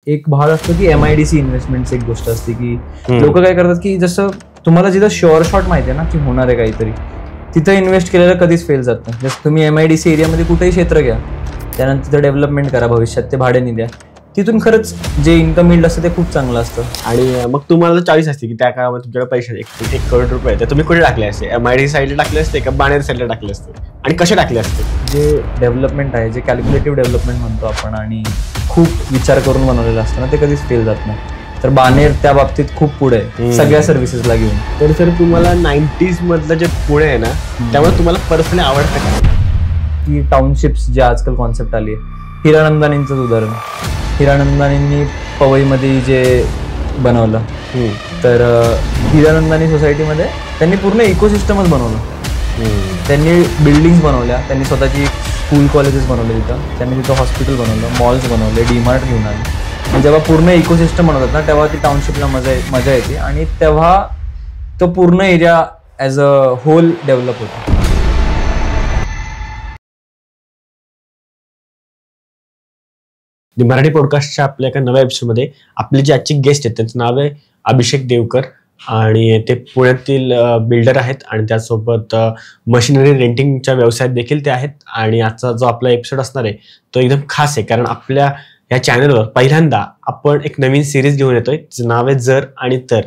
एक भाग असतो की MIDC इन्व्हेस्टमेंट एक गोष्ट असते की लोक काय करतात की जसं तुम्हाला जिथं शुअर शॉट माहिती आहे ना की होणार आहे काहीतरी, तिथं इन्व्हेस्ट केलेलं कधीच फेल जात नाही. जसं तुम्ही MIDC एरियामध्ये कुठेही क्षेत्र घ्या, त्यानंतर तिथं डेव्हलपमेंट करा, भविष्यात ते भाड्याने द्या, तिथून खरंच जे इन्कम येईल असतं ते खूप चांगलं असतं. आणि मग तुम्हाला चॉईस असते की त्या काळामध्ये तुमच्याकडे पैसे 1 करोड रुपये तर तुम्ही कुठे टाकले असते? MIDC साईडला टाकले असते का बाणेर साईडला टाकले असते आणि कसे टाकले असते? जे डेव्हलपमेंट आहे, जे कॅल्क्युलेटिव्ह डेव्हलपमेंट म्हणतो आपण आणि खूप विचार करून बनवलेलं असतं ना, ते कधीच फेल जात नाही. तर बाणेर त्या बाबतीत खूप पुढे आहे सगळ्या सर्व्हिसेसला घेऊन. तर सर तुम्हाला 90s मधलं जे पुणे आहे ना, त्यामुळे तुम्हाला पर्सनली आवडतं का? की टाउनशिप्स जे आजकाल कॉन्सेप्ट आली आहे, हिरानंदानींचंच उदाहरण. हिरानंदानींनी पवईमध्ये जे बनवलं, तर हिरानंदानी सोसायटीमध्ये त्यांनी पूर्ण इकोसिस्टमच बनवलं. त्यांनी बिल्डिंग्स बनवल्या, त्यांनी स्वतःची स्कूल कॉलेजेस बनवले तिथं, त्यांनी तिथं हॉस्पिटल बनवलं, मॉल्स बनवले, डीमार्ट घेऊन आले. आणि जेव्हा पूर्ण इकोसिस्टम बनवतात ना, तेव्हा ती टाउनशिपला मजा येते आणि तेव्हा तो पूर्ण area as a whole develop होतो. मराठी पॉडकास्टच्या आपल्या एका नव्या एपिसोडमध्ये आपले जे आजचे गेस्ट आहेत त्यांचं नाव आहे अभिषेक देवकर आणि ते पुण्यातील बिल्डर आहेत आणि त्यासोबत मशिनरी रेंटिंगच्या व्यवसायात देखील ते आहेत. आणि आजचा जो आपला एपिसोड असणार आहे तो एकदम खास आहे, कारण आपल्या या चॅनलवर पहिल्यांदा आपण एक नवीन सिरीज घेऊन येतोय, जिचं नाव आहे जर आणि तर.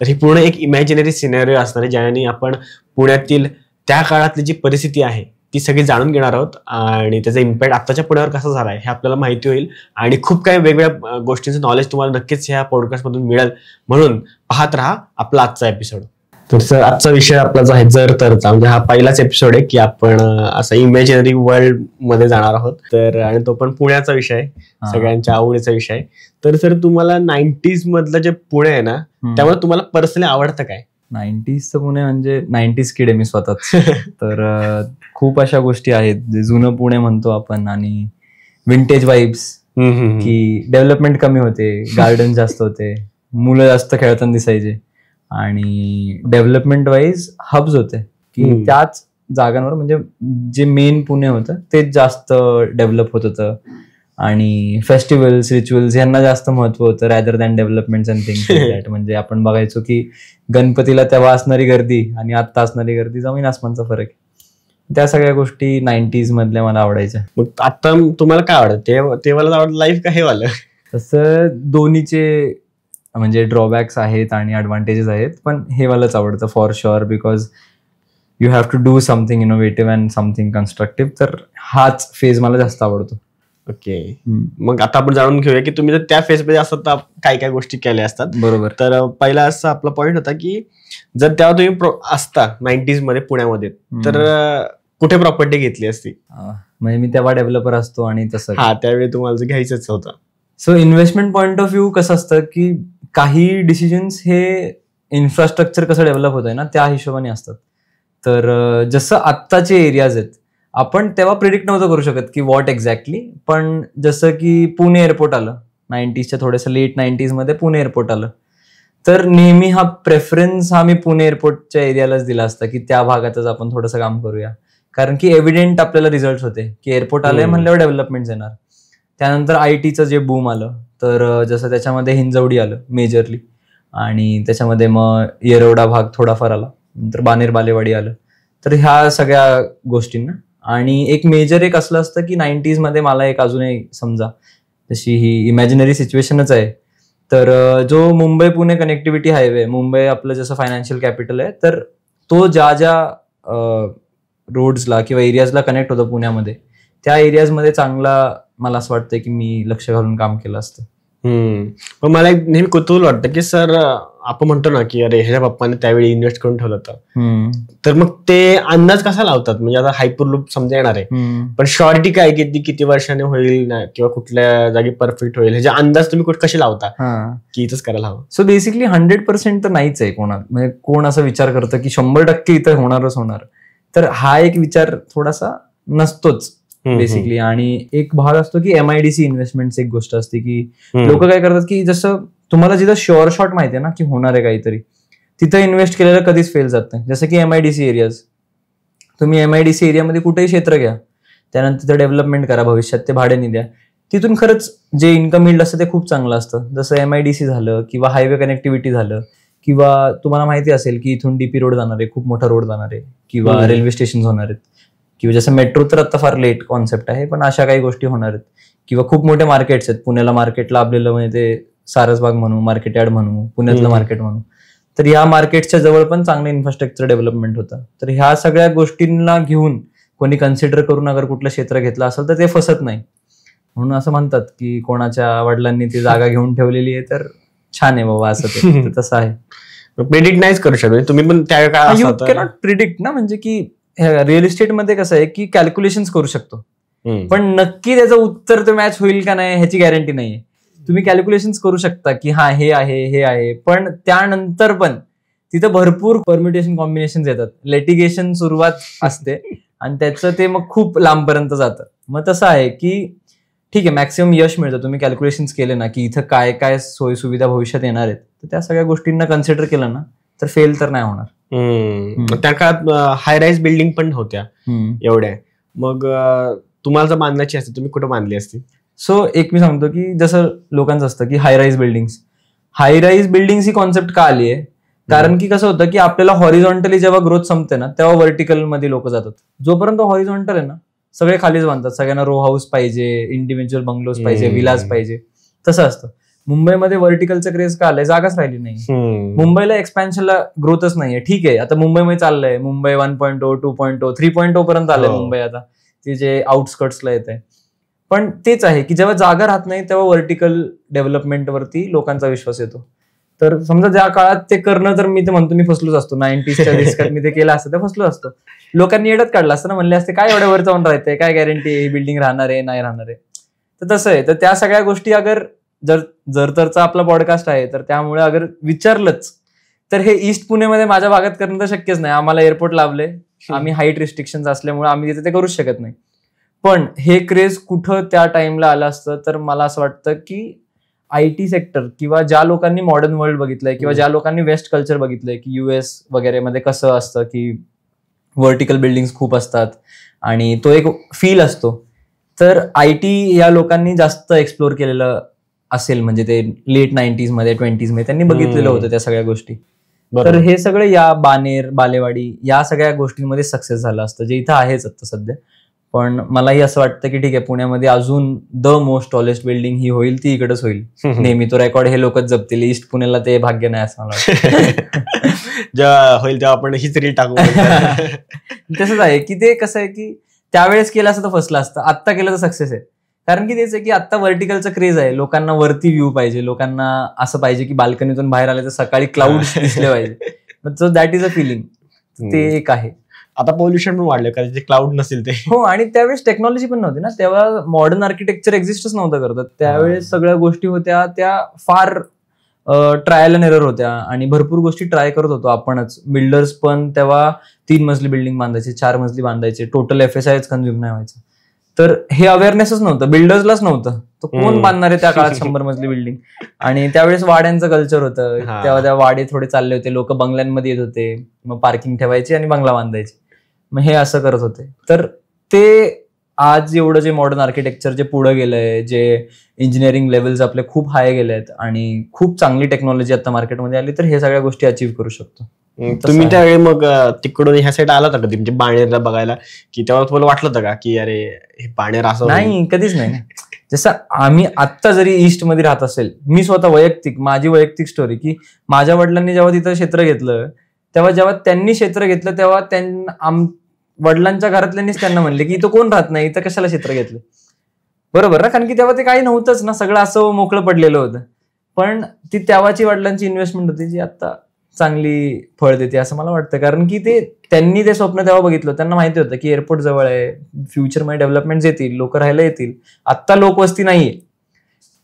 तर ही पूर्ण एक इमॅजिनरी सिनेरिओ असणार आहे, ज्याने आपण पुण्यातील त्या काळातली जी परिस्थिती आहे ती सगळी जाणून घेणार आहोत आणि त्याचा इम्पॅक्ट आताच्या पुण्यावर कसा झाला आहे हे आपल्याला माहिती होईल. आणि खूप काही वेगवेगळ्या गोष्टींचं नॉलेज तुम्हाला नक्कीच ह्या पॉडकास्टमधून मिळेल, म्हणून पाहत राहा आपला आजचा एपिसोड. तर सर आजचा विषय आपला जो आहे जर तरचा, म्हणजे हा पहिलाच एपिसोड आहे की आपण असं इमॅजिनरी वर्ल्ड मध्ये जाणार आहोत. तर आणि तो पण पुण्याचा विषय आहे, सगळ्यांच्या आवडीचा विषय आहे. तर सर तुम्हाला 90s मधलं जे पुणे आहे ना, त्यामुळे तुम्हाला पर्सनली आवडतं काय? 90sचं पुणे म्हणजे 90s किड आहे मी स्वतःच. तर खूप अशा गोष्टी आहेत जे जुनं पुणे म्हणतो आपण, आणि विंटेज वाईब्स, की डेव्हलपमेंट कमी होते, गार्डन जास्त होते, मुलं जास्त खेळताना दिसायचे, आणि डेव्हलपमेंट वाईज हब्स होते की त्याच जागांवर, म्हणजे जे मेन पुणे होतं तेच जास्त डेव्हलप होत होतं. आणि फेस्टिवल्स, रिच्युअल्स यांना जास्त महत्व होतं rather than development and things like that. म्हणजे आपण बघायचो की गणपतीला तेव्हा असणारी गर्दी आणि आता असणारी गर्दी जमीन आसमानचा फरक आहे. त्या सगळ्या गोष्टी 90s मधल्या मला आवडायच्या. मग आता तुम्हाला काय आवडतं, ते मला आवडतं लाईफ का हे वालं? तसं दोन्हीचे म्हणजे ड्रॉबॅक्स आहेत आणि ॲडव्हान्टेजेस आहेत, पण हे मलाच आवडतं for sure, because you have to do something innovative and something constructive. तर हाच फेज मला जास्त आवडतो. ओके, मग आता आपण जाणून घेऊया की तुम्ही जर त्या फेजमध्ये असतात तर काय काय गोष्टी केल्या असतात. बरोबर. तर पहिला असा आपला पॉईंट होता की जर तेव्हा तुम्ही असता 90s मध्ये पुण्यामध्ये, तर कुठे प्रॉपर्टी घेतली असती? म्हणजे मी तेव्हा डेव्हलपर असतो आणि तसं त्यावेळी तुम्हाला घ्यायचंच होतं. So investment point of view कसं असतं की काही डिसिजन्स हे इन्फ्रास्ट्रक्चर कसं डेव्हलप होत आहे ना त्या हिशोबाने असतात. तर जसं आत्ताचे एरियाज आहेत, आपण तेव्हा प्रिडिक्ट नव्हतं करू शकत की व्हॉट एक्झॅक्टली, पण जसं की पुणे एअरपोर्ट आलं 90sच्या थोडंसं लेट 90s मध्ये पुणे एअरपोर्ट आलं, तर नेहमी हा प्रेफरन्स मी पुणे एअरपोर्टच्या एरियालाच दिला असता की त्या भागातच आपण थोडंसं काम करूया, कारण की एव्हिडेंट आपल्याला रिझल्ट होते की एअरपोर्ट आलंय म्हणल्यावर डेव्हलपमेंट येणार. त्यानंतर IT चं जे बूम आलं, तर जसं त्याच्यामध्ये हिंजवडी आलं मेजरली, आणि त्याच्यामध्ये मग येरवडा भाग थोडाफार आला, नंतर बाणेर बालेवाडी आलं. तर ह्या सगळ्या गोष्टींना, आणि एक मेजर एक असलं असतं की 90s मध्ये मला एक अजूनही समजा जशी ही इमॅजिनरी सिच्युएशनच आहे, तर जो मुंबई पुणे कनेक्टिव्हिटी हायवे, मुंबई आपलं जसं फायनान्शियल कॅपिटल आहे, तर तो ज्या रोड्सला किंवा एरियाजला कनेक्ट होतो पुण्यामध्ये, त्या एरियाजमध्ये चांगला मला असं वाटतं की मी लक्ष घालून काम केलं असतं. पण मला एक नेहमी कुतूहल वाटतं की सर आपण म्हणतो ना की अरे ह्याच्या पप्पाने त्यावेळी इन्व्हेस्ट करून ठेवलं होतं, तर मग ते अंदाज कसा लावतात? म्हणजे आता हायपरलूप समजा येणार आहे, पण शॉर्टी काय की ती किती वर्षाने होईल किंवा कुठल्या जागी परफेक्ट होईल, ह्याचे अंदाज तुम्ही कसे लावता की इथंच करायला हवं? सो बेसिकली 100% तर नाहीच आहे कोणा, म्हणजे कोण असा विचार करतं की 100% इथं होणारच होणार, तर हा एक विचार थोडासा नसतोच बेसिकली. आणि एक भाग असतो की MIDC इन्व्हेस्टमेंट एक गोष्ट असते की लोक काय करतात की जसं तुम्हाला जिथं शुअर शॉट माहिती आहे ना की होणार आहे काहीतरी, तिथं इन्व्हेस्ट केलेलं कधीच फेल जात नाही. जसं की MIDC एरियाज, तुम्ही MIDC एरियामध्ये कुठेही क्षेत्र घ्या, त्यानंतर तिथं डेव्हलपमेंट करा, भविष्यात ते भाड्याने द्या, तिथून खरंच जे इन्कम यील्ड असतं ते खूप चांगलं असतं. जसं MIDC झालं किंवा हायवे कनेक्टिव्हिटी झालं, किंवा तुम्हाला माहिती असेल की इथून DP रोड जाणार आहे, खूप मोठा रोड जाणार आहे, किंवा रेल्वे स्टेशन होणार आहेत, किंवा जसं मेट्रो तर आता फार लेट कॉन्सेप्ट आहे, पण अशा काही गोष्टी होणार आहेत. किंवा खूप मोठे मार्केट्स आहेत. पुण्याला मार्केट लाभलेलं म्हणजे ते सारसबाग म्हणू, मार्केट यार्ड म्हणू, पुण्यातलं मार्केट म्हणू, तर ह्या मार्केटच्या जवळ पण चांगलं इन्फ्रास्ट्रक्चर डेव्हलपमेंट होतं. तर ह्या सगळ्या गोष्टींना घेऊन कोणी कन्सिडर करून अगर कुठलं क्षेत्र घेतलं असेल तर ते फसत नाही. म्हणून असं म्हणतात की कोणाच्या वडिलांनी ती जागा घेऊन ठेवलेली आहे तर छान आहे बाबा, असं ते तसं आहे. प्रेडिक्ट नाहीच करू शकत तुम्ही, पण त्या काळात यू कॅनॉट प्रिडिक्ट ना, म्हणजे की रिअल इस्टेटमध्ये कसं आहे की कॅल्क्युलेशन्स करू शकतो, पण नक्की त्याचं उत्तर तो मॅच होईल का नाही ह्याची गॅरंटी नाहीये. तुम्ही कॅल्क्युलेशन्स करू शकता की हा हे आहे हे आहे, पण त्यानंतर पण तिथं भरपूर परम्युटेशन कॉम्बिनेशन येतात, लिटिगेशन सुरुवात असते आणि त्याचं ते मग खूप लांबपर्यंत जातं. मग तसं आहे की ठीक आहे, मॅक्सिमम यश मिळतं तुम्ही कॅल्क्युलेशन्स केले ना, की इथं काय काय सोयी सुविधा भविष्यात येणार आहेत, तर त्या सगळ्या गोष्टींना कन्सिडर केलं ना तर फेल तर नाही होणार. त्या काळात हाय राईज बिल्डिंग पण होत्या एवढ्या, मग तुम्हाला जर बांधायची असते तुम्ही कुठं बांधली असती? सो एक मी सांगतो की जसं लोकांचं असतं की हाय राईज बिल्डिंग्स ही कॉन्सेप्ट का आली आहे, कारण की कसं होतं की आपल्याला हॉरिझॉन्टली जेव्हा ग्रोथ संपते ना तेव्हा व्हर्टिकल मध्ये लोक जातात. जोपर्यंत हॉरिझॉन्टल आहे ना सगळे खालीच बांधतात, सगळ्यांना रो हाऊस पाहिजे, इंडिव्हिज्युअल बंगलोज पाहिजे, विलाज पाहिजे, तसं असतं. मुंबईमध्ये व्हर्टिकलचं क्रेज का आलंय, जागाच राहिली नाही. मुंबईला एक्सपॅन्शनला ग्रोथच नाहीये. ठीक आहे, आता मुंबईमध्ये चाललंय, मुंबई 1.0, 2.0, 3.0 पर्यंत आलंय मुंबई आता, ते जे आउटस्कर्ट्सला येत आहे. पण तेच आहे की जेव्हा जागा राहत नाही तेव्हा व्हर्टिकल डेव्हलपमेंटवरती लोकांचा विश्वास येतो. तर समजा ज्या काळात ते करणं, तर मी ते म्हणतो मी फसलोच असतो. 90sच्या दिवसात मी ते केलं असतं तर फसलो असतो. लोकांनी येडत काढलं असतं ना, म्हणले असते काय एवढ्या वर जाऊन राहते, काय गॅरंटी ही बिल्डिंग राहणार आहे नाही राहणार आहे. तर तसं आहे. तर त्या सगळ्या गोष्टी अगर जर तरचा आपला पॉडकास्ट आहे तर त्यामुळे अगर विचारलंच तर हे ईस्ट पुणेमध्ये माझ्या भागात करणं तर शक्यच नाही. आम्हाला एअरपोर्ट लाभले, आम्ही हाईट रिस्ट्रिक्शन्स असल्यामुळे आम्ही तिथे ते करूच शकत नाही. पण हे क्रेज कुठं त्या टाइमला आलं असतं तर मला असं वाटतं की IT सेक्टर किंवा ज्या लोकांनी मॉडर्न वर्ल्ड बघितलंय किंवा ज्या लोकांनी वेस्ट कल्चर बघितलंय की US वगैरे मध्ये कसं असतं की व्हर्टिकल बिल्डिंग्स खूप असतात आणि तो एक फील असतो, तर IT या लोकांनी जास्त एक्सप्लोर केलेलं असेल. म्हणजे ते लेट 90s मध्ये 20s मध्ये त्यांनी बघितलेलं होतं त्या सगळ्या गोष्टी. तर हे सगळं या बानेर, बालेवाडी या सगळ्या गोष्टींमध्ये सक्सेस झालं असतं, जे इथं आहेच आता सध्या. पण मलाही असं वाटतं की ठीक आहे, पुण्यामध्ये अजून द मोस्ट टॉलेस्ट बिल्डिंग ही होईल ती इकडेच होईल नेहमी. तो रेकॉर्ड हे लोकच जपतील, ईस्ट पुण्याला ते भाग्य नाही असं मला वाटतं. जेव्हा होईल तेव्हा आपण हीच रील टाकू. तसंच आहे की ते कसं आहे की त्यावेळेस केलं असतं तर फसलं असतं, आत्ता केलं तर सक्सेस आहे. कारण की तेच आहे की आता व्हर्टिकलचं क्रेज आहे, लोकांना वरती व्ह्यू पाहिजे, लोकांना असं पाहिजे की बाल्कनीतून बाहेर आले तर सकाळी क्लाउड दिसले पाहिजे. So that is a feeling, ते एक आहे. आता पॉल्युशन पण वाढलं कारण ते क्लाउड नसेल ते. हो, आणि त्यावेळेस टेक्नॉलॉजी पण नव्हती ना, तेव्हा मॉडर्न आर्किटेक्चर एक्झिस्टच नव्हतं करतात. त्यावेळेस सगळ्या गोष्टी होत्या त्या फार ट्रायल अँड एरर होत्या आणि भरपूर गोष्टी ट्राय करत होतो आपणच. बिल्डर्स पण तेव्हा 3 मजली बिल्डिंग बांधायचे, 4 मजली बांधायचे, टोटल FSI कन्झ्युम नाही व्हायचं. तर हे अवेअरनेसच नव्हतं, बिल्डर्सलाच नव्हतं. तर कोण बांधणार आहे त्या काळात 100 मजली बिल्डिंग. आणि त्यावेळेस वाड्यांचं कल्चर होतं, तेव्हा त्या वाडे थोडे चालले होते, लोक बंगल्यांमध्ये येत होते, मग पार्किंग ठेवायची आणि बंगला बांधायचे, मग हे असं करत होते. तर ते आज एवढं जे मॉडर्न आर्किटेक्चर जे पुढे गेलंय, जे इंजिनिअरिंग लेवल्स आपले खूप हाय गेले आहेत आणि खूप चांगली टेक्नॉलॉजी आता मार्केटमध्ये आली, तर हे सगळ्या गोष्टी अचीव्ह करू शकतो. तुम्ही त्यावेळी मग तिकडून ह्या साईड आला होता कधी, म्हणजे बाणेरला बघायला, की तेव्हा तुम्हाला वाटलं होतं का की अरे हे बाणेर असं? नाही, कधीच नाही. जसं आम्ही आत्ता जरी ईस्ट मध्ये राहत असेल, मी स्वतः माझी वैयक्तिक स्टोरी की माझ्या वडिलांनी जेव्हा तिथं क्षेत्र घेतलं, तेव्हा जेव्हा त्यांनी क्षेत्र घेतलं तेव्हा वडिलांच्या घरातल्यांनीच त्यांना म्हणले की इथं कोण राहत नाही, इथं कशाला क्षेत्र घेतलं. बरोबर ना, कारण की तेव्हा ते काही नव्हतंच ना, सगळं असं मोकळं पडलेलं होतं. पण ती तेव्हाची वडिलांची इन्व्हेस्टमेंट होती जी आता चांगली फळ देते असं मला वाटतं. कारण की त्यांनी ते स्वप्न तेव्हा बघितलं, त्यांना माहिती होतं की एअरपोर्ट जवळ आहे, फ्युचरमध्ये डेव्हलपमेंट येतील, लोक राहायला येतील. आत्ता लोकवस्ती नाहीये.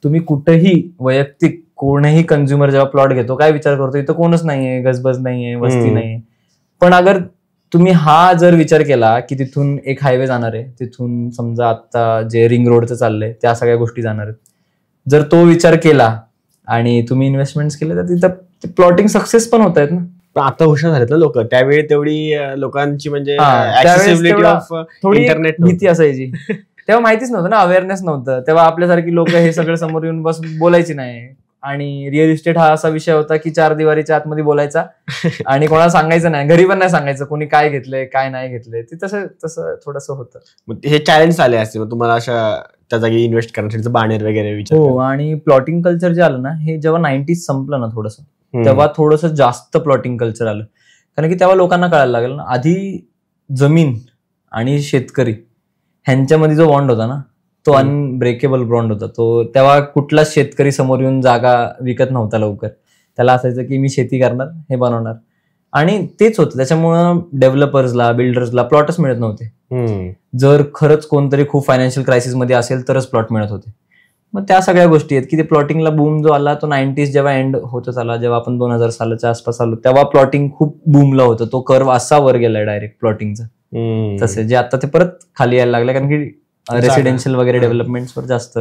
तुम्ही कुठेही वैयक्तिक कोणीही कंझ्युमर जेव्हा प्लॉट घेतो काय विचार करतो, इथं कोणच नाहीये, गजबज नाहीये, वस्ती नाहीये. पण अगर तुम्ही हा जर विचार केला की तिथून एक हायवे जाणार आहे, तिथून समजा आता जे रिंग रोडचं चाललंय त्या सगळ्या गोष्टी जाणार आहेत, जर तो विचार केला आणि तुम्ही इन्व्हेस्टमेंट केले तर तिथं प्लॉटिंग सक्सेस पण होत आहेत ना. पण आता हुशार झालेत ना लोक, त्यावेळी तेवढी लोकांची म्हणजे थोडी इंटरनेट भीती असायची तेव्हा माहितीच नव्हतं ना, अवेअरनेस नव्हतं. तेव्हा आपल्यासारखी लोक हे सगळं समोर येऊन बस बोलायची नाही. आणि रिअल इस्टेट हा असा विषय होता की 4 दिवारीच्या आतमध्ये बोलायचा आणि कोणाला सांगायचं नाही, घरी पण नाही सांगायचं कोणी काय घेतलंय काय नाही घेतलंय. ते तसं थोडंसं होतं. मग हे चॅलेंज आले असते मग तुम्हाला अशा त्या जागी इन्व्हेस्ट करण्यासाठी बाणेर वगैरे विचार. हो, आणि प्लॉटिंग कल्चर जे आलं ना, हे जेव्हा 90s संपलं ना थोडंसं, तेव्हा थोडंसं जास्त प्लॉटिंग कल्चर आलं. कारण की तेव्हा लोकांना कळायला लागलं ना, आधी जमीन आणि शेतकरी ह्यांच्यामध्ये जो बॉन्ड होता ना, तो अनब्रेकेबल बॉन्ड होता. तो तेव्हा कुठलाच शेतकरी समोर येऊन जागा विकत नव्हता लवकर. त्याला असायचं की मी शेती करणार, हे बनवणार, आणि तेच होतं. त्याच्यामुळं डेव्हलपर्सला बिल्डर्सला प्लॉटच मिळत नव्हते. जर खरंच कोणतरी खूप फायनान्शियल क्रायसिस मध्ये असेल तरच प्लॉट मिळत होते. मग त्या सगळ्या गोष्टी आहेत की ते प्लॉटिंगला बूम जो आला तो 90s जेव्हा एंड होतच आला, जेव्हा आपण 2000 सालाच्या आसपास आलो तेव्हा प्लॉटिंग खूप बूमला होतं. तो कर्व असा वर गेलाय डायरेक्ट प्लॉटिंगचा. तसे जे आता ते परत खाली यायला लागलं कारण की रेसिडेन्शियल वगैरे डेव्हलपमेंट्सवर जास्त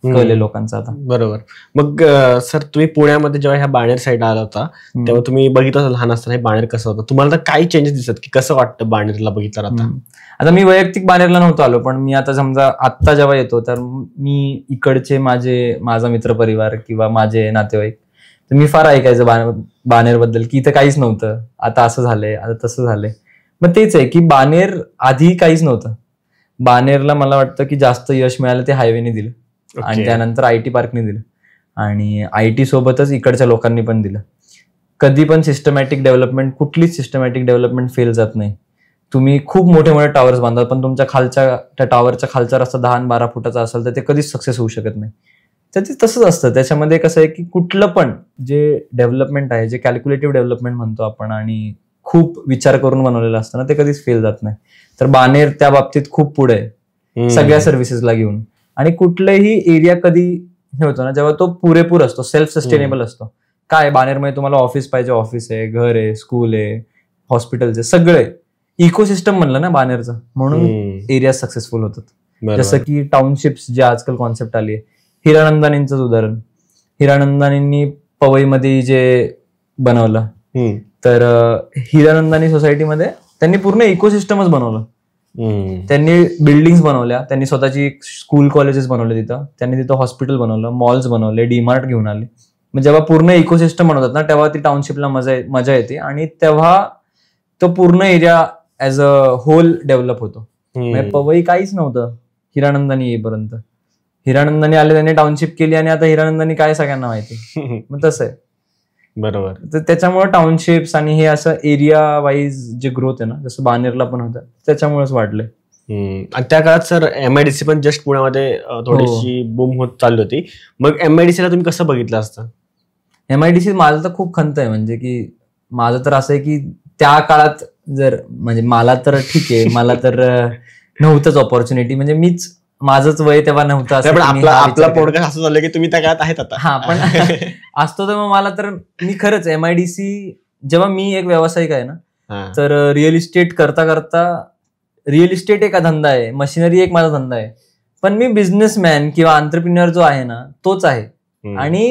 कळले लोकांचा आता. बरोबर. मग सर तुम्ही पुण्यामध्ये जेव्हा ह्या बाणेर साईड आला होता तेव्हा तुम्ही बघितलं लहान असताना हे बाणेर कसं होतं, तुम्हाला काही चेंजेस दिसत की कसं वाटतं बाणेरला बघितलं आता? आता मी वैयक्तिक बाणेरला नव्हतो आलो, पण मी आता समजा आत्ता जेव्हा येतो तर मी इकडचे माझा मित्र परिवार किंवा माझे नातेवाईक, तर मी फार ऐकायचं बाणेर बद्दल की इथं काहीच नव्हतं, आता असं झालंय, आता तसं झालंय. मग तेच आहे की बाणेर आधी काहीच नव्हतं. बाणेरला मला वाटतं की जास्त यश मिळालं ते हायवेने दिलं आणि त्यानंतर IT पार्कने दिलं आणि IT सोबतच इकडच्या लोकांनी पण दिलं. कधी पण सिस्टमॅटिक डेव्हलपमेंट, कुठलीच सिस्टमॅटिक डेव्हलपमेंट फेल जात नाही. तुम्ही खूप मोठे मोठे टावर्स बांधा, पण तुमच्या त्या टावरच्या खालचा रस्ता 10 आणि 12 फुटाचा असेल तर ते कधीच सक्सेस होऊ शकत नाही. तर ते तसंच असतं. त्याच्यामध्ये कसं आहे की कुठलं पण जे डेव्हलपमेंट आहे, जे कॅल्क्युलेटिव्ह डेव्हलपमेंट म्हणतो आपण आणि खूप विचार करून बनवलेलं असतं ना, ते कधीच फेल जात नाही. तर बाणेर त्या बाबतीत खूप पुढे आहे सगळ्या सर्व्हिसेसला घेऊन. आणि कुठलाही एरिया कधी हे होतो ना जेव्हा तो पुरेपूर असतो, सेल्फ सस्टेनेबल असतो. काय बाणेरमध्ये तुम्हाला ऑफिस पाहिजे, ऑफिस आहे, घर आहे, स्कूल आहे, हॉस्पिटल्स आहे, सगळे इकोसिस्टम म्हणलं ना बाणेरचं, म्हणून एरिया सक्सेसफुल होतात. जसं की टाउनशिप्स जे आजकाल कॉन्सेप्ट आली आहे, हिरानंदानींचंच उदाहरण. हिरानंदानींनी पवईमध्ये जे बनवलं, तर हिरानंदानी सोसायटीमध्ये त्यांनी पूर्ण इकोसिस्टमच बनवलं. त्यांनी बिल्डिंग्स बनवल्या, त्यांनी स्वतःची स्कूल कॉलेजेस बनवले तिथं, त्यांनी तिथं हॉस्पिटल बनवलं, मॉल्स बनवले, डीमार्ट घेऊन आले. मग जेव्हा पूर्ण इकोसिस्टम बनवतात ना तेव्हा ती टाउनशिपला मजा येते आणि तेव्हा तो पूर्ण area as a whole develop होतो. पवई काहीच नव्हतं हिरानंदानी येईपर्यंत. हिरानंदानी आले, त्यांनी टाउनशिप केली आणि आता हिरानंदानी काय सगळ्यांना माहिती. मग तसं आहे. बरोबर. तर त्याच्यामुळे टाउनशिप्स आणि हे असं एरिया वाईज जे ग्रोथ आहे ना, जसं बाणेरला पण होतं, त्याच्यामुळेच वाढलंय. आणि त्या काळात सर MIDC पण जस्ट पुण्यामध्ये थोडीशी बूम होत चालली होती. मग MIDCला तुम्ही कसं बघितलं असतं? MIDC माझं तर खूप खंत आहे. म्हणजे की माझं तर असं आहे की त्या काळात जर म्हणजे मला तर ठीक आहे, मला तर नव्हतंच ऑपॉर्च्युनिटी. म्हणजे माझंच वय तेव्हा नव्हतं. आपला पॉडकास्ट असं झालं की तुम्ही त्या काळात आहेत आता. हा, पण असतो तर मग मला तर मी खरंच MIDC जेव्हा मी एक व्यावसायिक आहे ना, तर रिअल इस्टेट करता करता, रिअल इस्टेट एक धंदा आहे, मशिनरी एक माझा धंदा आहे, पण मी बिझनेसमॅन किंवा एंटरप्रिन्युअर जो आहे ना तोच आहे. आणि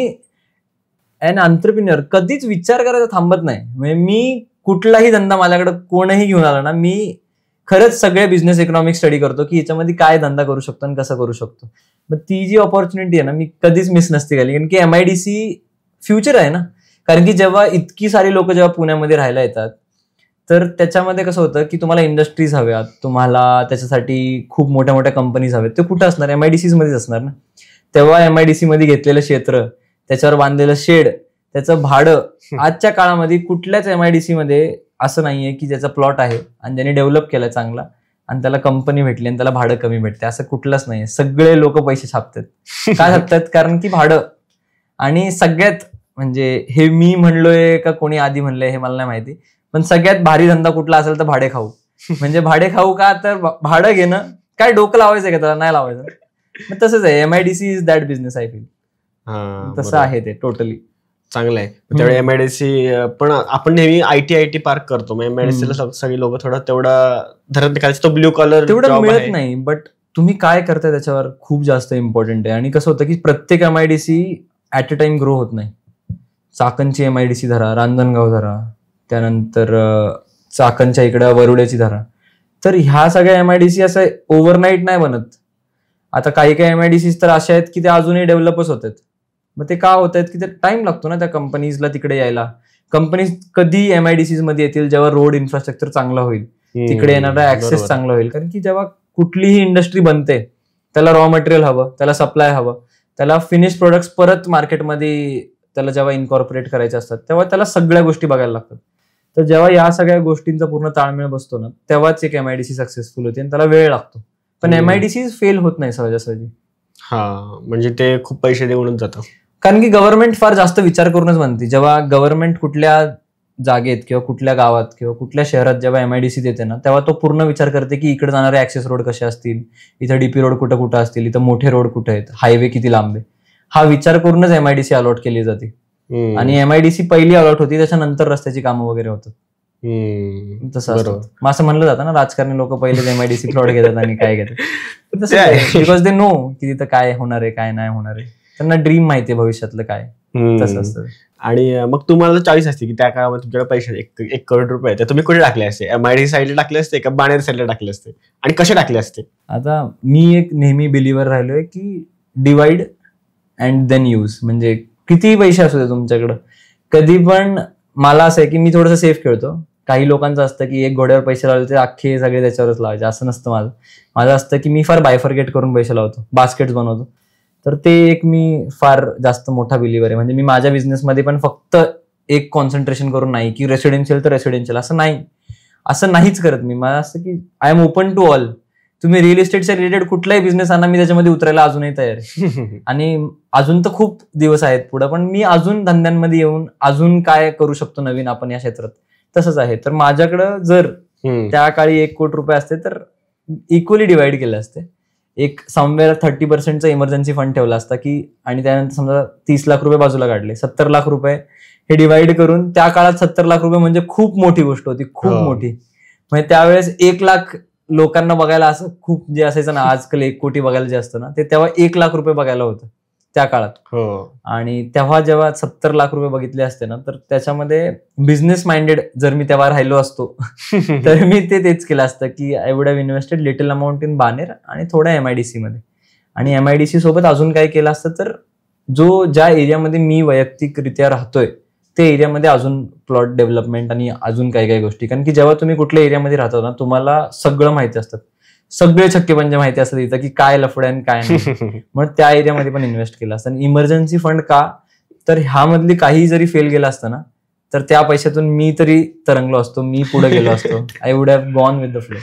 एन एंटरप्रिन्युअर कधीच विचार करायचा थांबत नाही. म्हणजे मी कुठलाही धंदा माझ्याकडे कोणही घेऊन आला ना, मी खरंच सगळे बिझनेस इकॉनॉमिक्स स्टडी करतो की याच्यामध्ये काय धंदा करू शकतो आणि कसं करू शकतो. मग ती जी ऑपॉर्च्युनिटी आहे ना मी कधीच मिस नसते केली, कारण की MIDC फ्युचर आहे ना. कारण की जेव्हा इतकी सारी लोक जेव्हा पुण्यामध्ये राहायला येतात तर त्याच्यामध्ये कसं होतं की तुम्हाला इंडस्ट्रीज हव्यात, तुम्हाला त्याच्यासाठी खूप मोठ्या मोठ्या कंपनीज हव्यात. ते कुठं असणार? MIDCs मध्येच असणार ना. तेव्हा MIDC मध्ये घेतलेलं क्षेत्र, त्याच्यावर बांधलेलं शेड, त्याचं भाडं, आजच्या काळामध्ये कुठल्याच MIDC मध्ये असं नाहीये की ज्याचा प्लॉट आहे आणि ज्याने डेव्हलप केला चांगला आणि त्याला कंपनी भेटली आणि त्याला भाडं कमी भेटते, असं कुठलंच नाहीये. सगळे लोक पैसे छापतात. काय छापतात? कारण की भाडं. आणि सगळ्यात म्हणजे हे मी म्हणलोय का कोणी आधी म्हणलंय हे मला नाही माहिती, पण सगळ्यात भारी धंदा कुठला असेल तर भाडे खाऊ. म्हणजे भाडे खाऊ का, तर भाडं घेणं. काय डोकं लावायचं का त्याला? नाही लावायचं. मग तसंच आहे, MIDC is that business I feel. तसं आहे ते टोटली. चांगलं आहे. त्यावेळी MIDC पण आपण नेहमी IT पार्क करतो. मग MIDCला सगळी लोक थोडा तेवढा धरत नाही, तो ब्ल्यू कॉलर तेवढं मिळत नाही. बट तुम्ही काय करताय त्याच्यावर खूप जास्त इम्पॉर्टंट आहे. आणि कसं होतं की प्रत्येक MIDC at a time grow होत नाही. चाकणची MIDC धरा, रांजणगाव धरा, त्यानंतर चाकणच्या इकडे वरुड्याची धरा. तर ह्या सगळ्या MIDC असं ओव्हरनाईट नाही बनत. आता काही काही MIDCs तर अशा आहेत की ते अजूनही डेव्हलपच होत आहेत. मग ते का होत आहेत की ते टाइम लागतो ना त्या कंपनीजला तिकडे यायला. कंपनीज कधी MIDCs मध्ये येतील जेव्हा रोड इन्फ्रास्ट्रक्चर चांगला होईल, तिकडे येणारा ऍक्सेस चांगला होईल. कारण की जेव्हा कुठलीही इंडस्ट्री बनते त्याला रॉ मटेरियल हवं, त्याला सप्लाय हवं, त्याला फिनिश प्रोडक्ट्स परत मार्केटमध्ये त्याला जेव्हा इन्कॉर्पोरेट करायचे असतात तेव्हा त्याला सगळ्या गोष्टी बघायला लागतात. तर जेव्हा या सगळ्या गोष्टींचा पूर्ण ताळमेळ बसतो ना तेव्हाच एक MIDC सक्सेसफुल होते आणि त्याला वेळ लागतो. पण MIDC फेल होत नाही सहजासहजी. म्हणजे ते खूप पैसे देऊनच जातं. कारण की गव्हर्नमेंट फार जास्त विचार करूनच बनते. जेव्हा गव्हर्नमेंट कुठल्या जागेत किंवा कुठल्या गावात किंवा कुठल्या शहरात जेव्हा MIDC देते ना तेव्हा तो पूर्ण विचार करते की इकडे जाणारे ऍक्सेस रोड कसे असतील, इथं DP रोड कुठं कुठं असतील, इथं मोठे रोड कुठे आहेत, हायवे किती लांब आहे, हा विचार करूनच MIDC अलॉट केली जाते. आणि MIDC पहिली अलॉट होती, त्याच्यानंतर रस्त्याची कामं वगैरे होतात. तसं असतं. मग असं म्हणलं जातं ना राजकारणी लोक पहिलेच MIDC प्लॉट घेतात आणि काय घेतात, तसं बिकॉज दे नो की तिथं काय होणार आहे काय नाही होणार आहे. त्यांना ड्रीम माहिती आहे भविष्यातलं काय, तसं असतं. आणि मग तुम्हाला चॉईस असते की त्या काळामध्ये तुमच्याकडे पैसे 1 करोड रुपये तर तुम्ही कुठे टाकले असते? MIDC साईडला टाकले असते का बाणेर साईडला टाकले असते आणि कसे टाकले असते? आता मी एक नेहमी बिलिव्हर राहिलोय की डिवाइड अँड देन यूज. म्हणजे कितीही पैसे असू दे तुमच्याकडं, कधी पण मला असं आहे की मी थोडंसं सेफ खेळतो. काही लोकांचं असतं की एक घोड्यावर पैसे लावले ते अख्खे सगळे त्याच्यावरच लावायचे, असं नसतं माझं असतं की मी फार बायफर्गेट करून पैसे लावतो, बास्केट्स बनवतो. तर ते एक मी फार जास्त मोठा बिलिव्हर आहे. म्हणजे मी माझ्या बिझनेसमध्ये पण फक्त एक कॉन्सन्ट्रेशन करून नाही की रेसिडेन्शियल तर रेसिडेन्शियल असं नाहीच करत मी. मला असं की I am open to all. तुम्ही रिअल इस्टेटच्या रिलेटेड कुठलाही बिझनेस आणा, मी त्याच्यामध्ये उतरायला अजूनही तयार आहे. आणि अजून तर खूप दिवस आहेत पुढे, पण मी अजून धंद्यांमध्ये येऊन अजून काय करू शकतो नवीन आपण या क्षेत्रात, तसंच आहे. तर माझ्याकडं जर त्या काळी 1 कोटी रुपये असते तर इक्वली डिवाइड केले असते. एक समवेअर 30% इमर्जन्सी फंड ठेवला असता की, आणि त्यानंतर समजा 30 लाख रुपये बाजूला काढले, 70 लाख रुपये हे डिवाइड करून. त्या काळात 70 लाख रुपये म्हणजे खूप मोठी गोष्ट होती, खूप मोठी. म्हणजे त्यावेळेस 1 लाख लोकांना बघायला असं खूप जे असायचं ना, आजकाल 1 कोटी बघायला जे असतं ना, ते तेव्हा 1 लाख रुपये बघायला होतं त्या काळात. आणि तेव्हा जेव्हा 70 लाख रुपये बघितले असते ना, तर त्याच्यामध्ये बिझनेस माइंडेड जर मी तेव्हा राहिलो असतो तर मी तेच केलं असतं की I would have invested little amount in Baner आणि थोडं MIDC मध्ये. आणि MIDC सोबत अजून काय केलं असतं तर ज्या एरियामध्ये मी वैयक्तिकरित्या राहतोय त्या एरियामध्ये अजून प्लॉट डेव्हलपमेंट आणि अजून काही गोष्टी. कारण की जेव्हा तुम्ही कुठल्या एरियामध्ये राहता ना तुम्हाला सगळं माहिती असतं, सगळे छक्के पंजे माहिती असतात इथं की काय लफडं आणि काय नाही. मग त्या एरियामध्ये पण इन्व्हेस्ट केलं असतं. आणि इमर्जन्सी फंड का, तर ह्यामधली काही जरी फेल गेलं असतं ना तर त्या पैशातून मी तरी तरंगलो असतो, मी पुढे गेलो असतो. I would have gone with the flow.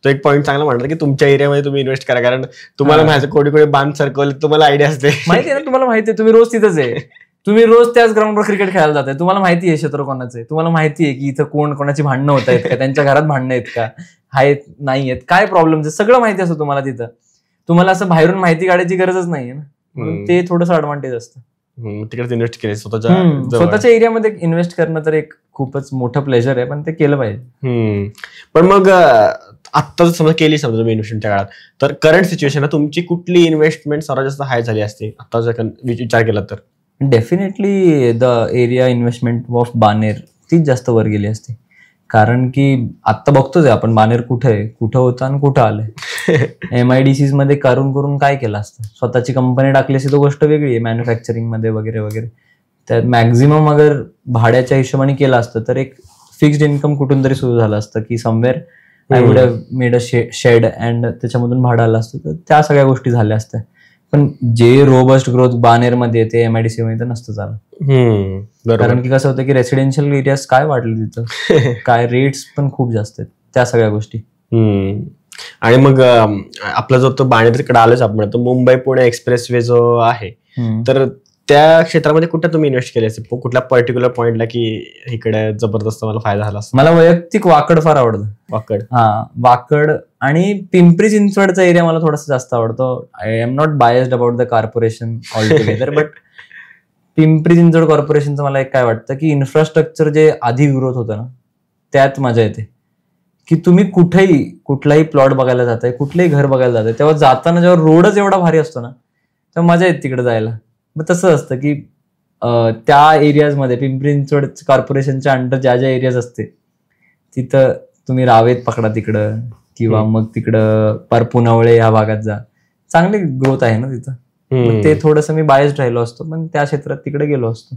तो एक पॉईंट चांगला म्हणतात की तुमच्या एरियामध्ये तुम्ही इन्व्हेस्ट करा, कारण तुम्हाला माहिती कोणी बांध सर्कल तुम्हाला आयडिया असते, माहिती आहे ना, तुम्हाला माहिती आहे, तुम्ही रोज तिथंच आहे, तुम्ही रोज त्याच ग्राउंडवर क्रिकेट खेळायला जाताय, तुम्हाला माहिती आहे क्षेत्र कोणाचं आहे, तुम्हाला माहिती आहे की इथं कोणाची भांडणं होत आहेत का, त्यांच्या घरात भांडणं आहेत का, आहेत नाही आहेत, काय प्रॉब्लेम आहे, सगळं माहिती असतं तुम्हाला तिथं. तुम्हाला असं बाहेरून माहिती काढायची गरजच नाहीये ना, म्हणून ते थोडंसं ऍडव्हान्टेज असतं. तिकडे इन्व्हेस्ट केले स्वतःच्या एरियामध्ये इन्व्हेस्ट करणं तर एक खूपच मोठं प्लेजर आहे, पण ते केलं पाहिजे. पण मग आता समजा केली तुम्ही इन्व्हेस्टमेंटच्या काळात, तर करंट सिच्युएशन तुमची कुठली इन्व्हेस्टमेंट सर्वात जास्त हाय झाली असते आता जर विचार केला तर? Definitely the area investment of Baner तीच जास्त वर गेली असते. कारण की आता बघतोच आपण बाणेर कुठं होतं आणि कुठं आलंय. MIDCs मध्ये करून काय केलं असतं, स्वतःची कंपनी टाकली असती तर गोष्ट वेगळी आहे, मॅन्युफॅक्चरिंग मध्ये वगैरे वगैरे. त्यात मॅक्झिमम अगर भाड्याच्या हिशोबाने केलं असतं तर एक फिक्स्ड इन्कम कुठून तरी सुरू झालं असतं की somewhere I would have made a shed and त्याच्यामधून भाडं आलं असतं, तर त्या सगळ्या गोष्टी झाल्या असत्या. पण जे रोबस्ट ग्रोथ बाणेर मध्ये येते MIDC मध्ये तर नसतं झालं. कारण की कसं होतं की रेसिडेन्शियल एरियाज काय वाढले तिथं, काय रेट्स पण खूप जास्त आहेत, त्या सगळ्या गोष्टी. आणि मग आपला जो तो बाणेर तिकडे आलोच आपण, तो मुंबई पुणे एक्सप्रेस वे जो आहे, तर त्या क्षेत्रामध्ये कुठे तुम्ही इन्व्हेस्ट केले असते, कुठल्या पर्टिक्युलर पॉइंटला की इकडे जबरदस्त मला फायदा झाला? मला वैयक्तिक वाकड फार आवडतं. वाकड आणि पिंपरी चिंचवडचा एरिया मला थोडासा जास्त आवडतो. I am not biased about the corporation all together, but Pimpri Chinchwad कॉर्पोरेशनचं मला एक काय वाटतं की इन्फ्रास्ट्रक्चर जे आधी ग्रोथ होतं ना त्यात मजा येते. की तुम्ही कुठलाही प्लॉट बघायला जाताय, कुठलंही घर बघायला जाताय, तेव्हा जाताना जेव्हा रोडच एवढा भारी असतो ना तेव्हा मजा येते तिकडे जायला. मग तसं असतं की त्या एरियाजमध्ये पिंपरी चिंचवड कॉर्पोरेशनच्या अंडर ज्या एरियाज असते तिथं तुम्ही रावेत पकडा तिकडं, किंवा मग तिकडं पुनावळे ह्या भागात जा, चांगली ग्रोथ आहे ना तिथं. मग ते थोडंसं मी बायस्ड राहिलो असतो, पण त्या क्षेत्रात तिकडे गेलो असतो.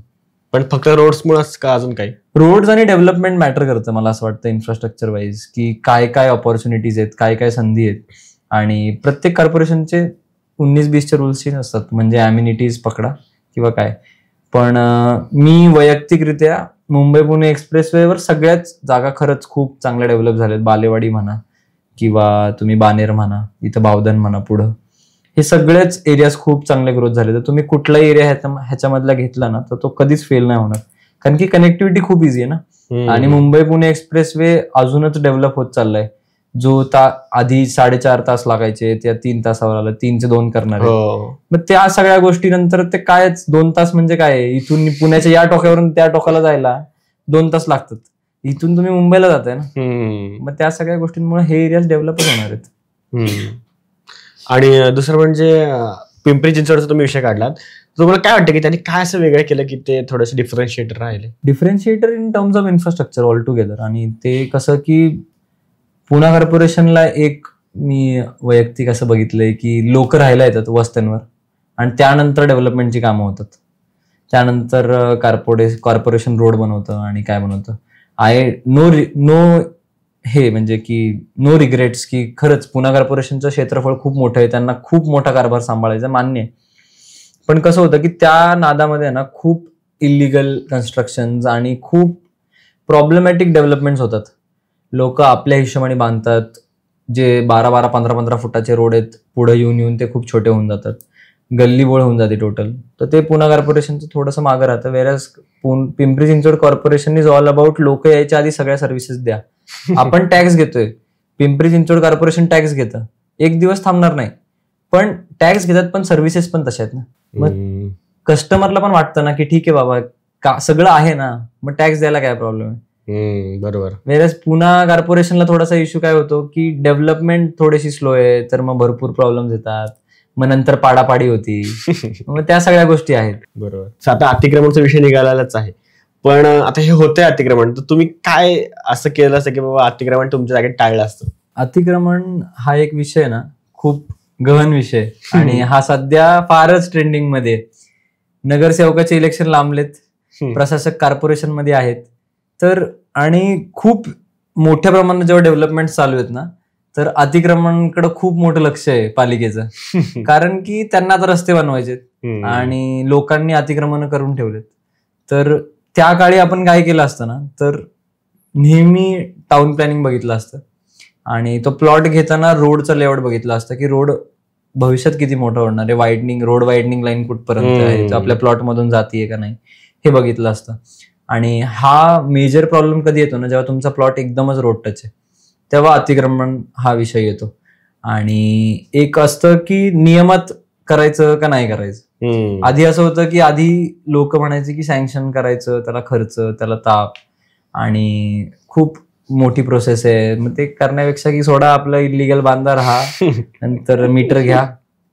पण फक्त रोड्समुळेच का अजून काही? रोड्स आणि डेव्हलपमेंट मॅटर करतं मला असं वाटतं इन्फ्रास्ट्रक्चर वाईज, की काय काय ऑपॉर्च्युनिटीज आहेत, काय काय संधी आहेत. आणि प्रत्येक कॉर्पोरेशनचे 19-20चे रूल्सही नसतात, म्हणजे अम्युनिटीज पकडा किंवा काय. पण मी वैयक्तिकरित्या मुंबई पुणे एक्सप्रेसवेवर सगळ्याच जागा खरंच खूप चांगल्या डेव्हलप झाल्यात. बालेवाडी म्हणा किंवा तुम्ही बानेर म्हणा, इथं बावधन म्हणा, पुढं हे सगळेच एरियाज खूप चांगले ग्रोथ झाले. तर तुम्ही कुठलाही एरिया ह्याच्यामधला घेतला ना तर तो कधीच फेल नाही होणार, कारण की कनेक्टिव्हिटी खूप इझी आहे ना. आणि मुंबई पुणे एक्सप्रेसवे अजूनच डेव्हलप होत चाललाय. जो आधी 4.5 तास लागायचे त्या 3 तासावर आलं, 3 ते 2 करणार आहे. मग त्या सगळ्या गोष्टी नंतर ते कायच 2 तास म्हणजे काय, इथून पुण्याच्या या टोक्यावरून त्या टोकाला जायला 2 तास लागतात. इथून तुम्ही मुंबईला जाताय ना. मग त्या सगळ्या गोष्टींमुळे हे एरियाज डेव्हलपच होणार आहेत. आणि दुसरं म्हणजे पिंपरी चिंचवडचा तुम्ही विषय काढलात, तुम्हाला काय वाटतं की त्यांनी काय असं वेगळं केलं की ते थोडंसं डिफरन्शिएटर राहिले? Differentiator in terms of infrastructure all together. आणि ते कसं की पुणे कॉर्पोरेशनला एक मी वैयक्तिक असं बघितलंय की लोक राहायला येतात वस्त्यांवर आणि त्यानंतर डेव्हलपमेंटची कामं होतात. त्यानंतर कॉर्पोरेशन रोड बनवतं आणि काय बनवतं. नो हे म्हणजे की नो रिग्रेट्स, की खरंच पुणे कॉर्पोरेशनचं क्षेत्रफळ खूप मोठं आहे, त्यांना खूप मोठा कारभार सांभाळायचा, मान्य आहे. पण कसं होतं की त्या नादामध्ये ना खूप इलिगल कन्स्ट्रक्शन्स आणि खूप प्रॉब्लेमॅटिक डेव्हलपमेंट्स होतात. लोक आपल्या हिशोबाने बांधतात, जे 12-12, 15-15 फुटाचे रोड आहेत, पुढे येऊन ते खूप छोटे होऊन जातात, गल्लीबोळ होऊन जाते टोटल. तर ते पुणे कॉर्पोरेशनचं थोडंसं मागं राहतं. Whereas Pimpri Chinchwad corporation is all about लोक यायच्या आधी सगळ्या सर्व्हिसेस द्या. आपण टॅक्स घेतोय, पिंपरी चिंचवड कॉर्पोरेशन टॅक्स घेतं, एक दिवस थांबणार नाही, पण टॅक्स घेतात, पण सर्व्हिसेस पण तशा आहेत ना. मग कस्टमरला पण वाटतं ना की ठीक आहे बाबा, सगळं आहे ना, मग टॅक्स द्यायला काय प्रॉब्लेम आहे. बरोबर. वेरॅज पुणे कॉर्पोरेशनला थोडासा इश्यू काय होतो की डेव्हलपमेंट थोडीशी स्लो आहे, तर मग भरपूर प्रॉब्लेम्स येतात, मग नंतर पाडापाडी होती. मग त्या सगळ्या गोष्टी आहेत. बरोबर. आता अतिक्रमणचा विषय निघालाच आहे, पण आता हे होतंय अतिक्रमण, तर तुम्ही काय असं केलं असतं की बाबा अतिक्रमण तुमच्या जागेत टाळलं असतं? अतिक्रमण हा एक विषय ना खूप गहन विषय, आणि हा सध्या फारच ट्रेंडिंग मध्ये. नगरसेवकाचे इलेक्शन लांबलेत, प्रशासक कॉर्पोरेशन मध्ये आहेत, तर आणि खूप मोठ्या प्रमाणात जेव्हा डेव्हलपमेंट चालू आहेत ना, तर अतिक्रमणाकडे खूप मोठं लक्ष आहे पालिकेचं. कारण की त्यांना आता रस्ते बनवायचे आणि लोकांनी अतिक्रमण करून ठेवलेत. तर त्या काळी आपण काय केलं असतं ना, तर नेहमी टाउन प्लॅनिंग बघितलं असतं आणि तो प्लॉट घेताना रोडचं लेआउट बघितलं असतं की रोड भविष्यात किती मोठा होणार आहे, रोड वाईडनिंग लाईन कुठपर्यंत आहे, आपल्या प्लॉटमधून जातीये का नाही, हे बघितलं असतं. आणि हा मेजर प्रॉब्लेम कधी येतो ना, जेव्हा तुमचा प्लॉट एकदमच रोड टच आहे, तेव्हा अतिक्रमण हा विषय येतो. आणि एक असतं की नियमात करायचं का नाही करायचं. आधी असं होतं की आधी लोक म्हणायचे की सँक्शन करायचं, त्याला खर्च, त्याला ताप आणि खूप मोठी प्रोसेस आहे, मग ते करण्यापेक्षा की सोडा आपलं इलिगल बांधा राहा, नंतर मीटर घ्या,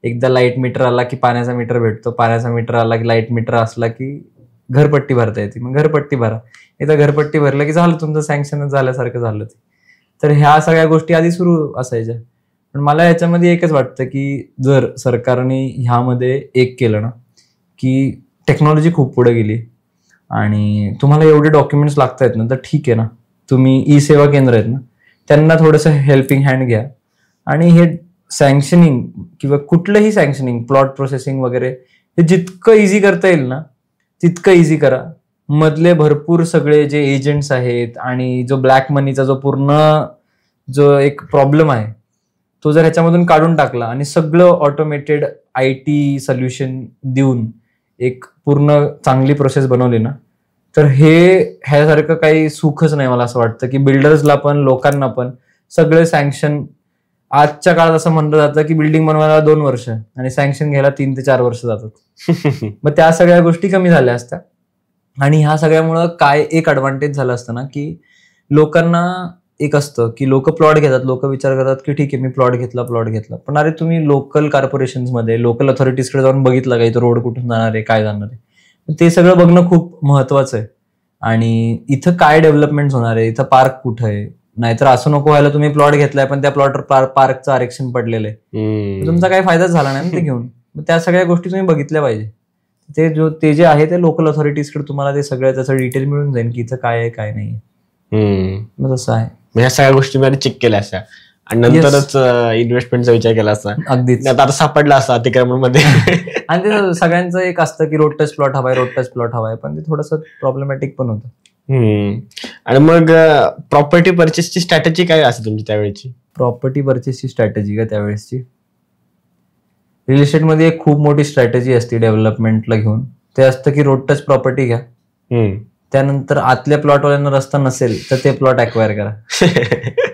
एकदा लाईट मीटर आला की पाण्याचा मीटर भेटतो, पाण्याचा मीटर आला की लाईट मीटर असला की घरपट्टी भरता येते, मग घरपट्टी भरा, एकदा घरपट्टी भरलं की झालं तुमचं, सँक्शन झाल्यासारखं झालं ते. तर ह्या सगळ्या गोष्टी आधी सुरू असायच्या. पण मला ह्याच्यामध्ये एकच वाटतं की जर सरकारने ह्यामध्ये एक केलं ना, की टेक्नॉलॉजी खूप पुढे गेली आणि तुम्हाला एवढे डॉक्युमेंट्स लागतायत ना, तर ठीक आहे ना, तुम्ही ई सेवा केंद्र आहेत ना, त्यांना थोडंसं हेल्पिंग हँड घ्या आणि हे सँक्शनिंग किंवा कुठलंही सँक्शनिंग, प्लॉट प्रोसेसिंग वगैरे, हे जितकं इझी करता येईल ना तितकं इझी करा. मधले भरपूर सगळे जे एजंट्स आहेत आणि जो ब्लॅक मनीचा जो एक प्रॉब्लेम आहे, तो जर ह्याच्यामधून काढून टाकला आणि सगळं ऑटोमेटेड IT सोल्युशन देऊन एक पूर्ण चांगली प्रोसेस बनवली ना, तर ह्यासारखं काही सुखच नाही. मला असं वाटतं की बिल्डर्सला पण लोकांना पण सगळे सँक्शन, आजच्या काळात असं म्हणलं जातं की बिल्डिंग बनवायला 2 वर्ष आणि सँक्शन घ्यायला 3 ते 4 वर्ष जातात. मग त्या सगळ्या गोष्टी कमी झाल्या असत्या. आणि ह्या सगळ्यामुळं काय एक ऍडव्हान्टेज झालं असतं ना, की लोकांना एक असतं की लोक प्लॉट घेतात, लोक विचार करतात की ठीक आहे मी प्लॉट घेतला, पण अरे तुम्ही लोकल कॉर्पोरेशन्स मध्ये, लोकल अथॉरिटीजकडे जाऊन बघितलं का इथं रोड कुठून जाणार आहे, काय जाणार आहे, ते सगळं बघणं खूप महत्वाचं आहे. आणि इथं काय डेव्हलपमेंट होणार आहे, इथं पार्क कुठं आहे, नाहीतर असं नको व्हायला तुम्ही प्लॉट घेतलाय पण त्या प्लॉटवर पार्कचं आरक्षण पडलेलं आहे, तुमचा काही फायदाच झाला नाही ना ते घेऊन. मग त्या सगळ्या गोष्टी तुम्ही बघितल्या पाहिजे. ते जे आहे ते लोकल ऑथॉरिटीजकडे तुम्हाला ते सगळं त्याचं डिटेल मिळून जाईल की इथं काय आहे काय नाही. मग तसं आहे. ह्या सगळ्या गोष्टी मी चेक केल्या असत्या आणि नंतरच इन्व्हेस्टमेंटचा विचार केला असता. अगदीच. आता सापडला असता अतिक्रमण मध्ये. आणि ते सगळ्यांचं एक असतं की रोड टच प्लॉट हवाय, रोड टच प्लॉट हवाय, पण ते थोडंसं प्रॉब्लेमॅटिक पण होतं. आणि मग प्रॉपर्टी परचेसची स्ट्रॅटेजी काय असते तुमची त्यावेळेची? प्रॉपर्टी परचेसची स्ट्रॅटेजी का त्यावेळेसची? रिअल इस्टेटमध्ये एक खूप मोठी स्ट्रॅटेजी असते डेव्हलपमेंटला घेऊन. ते असतं की रोड टच प्रॉपर्टी घ्या, त्यानंतर आतल्या प्लॉटवाल्यांना रस्ता नसेल तर ते प्लॉट अक्वायर करा.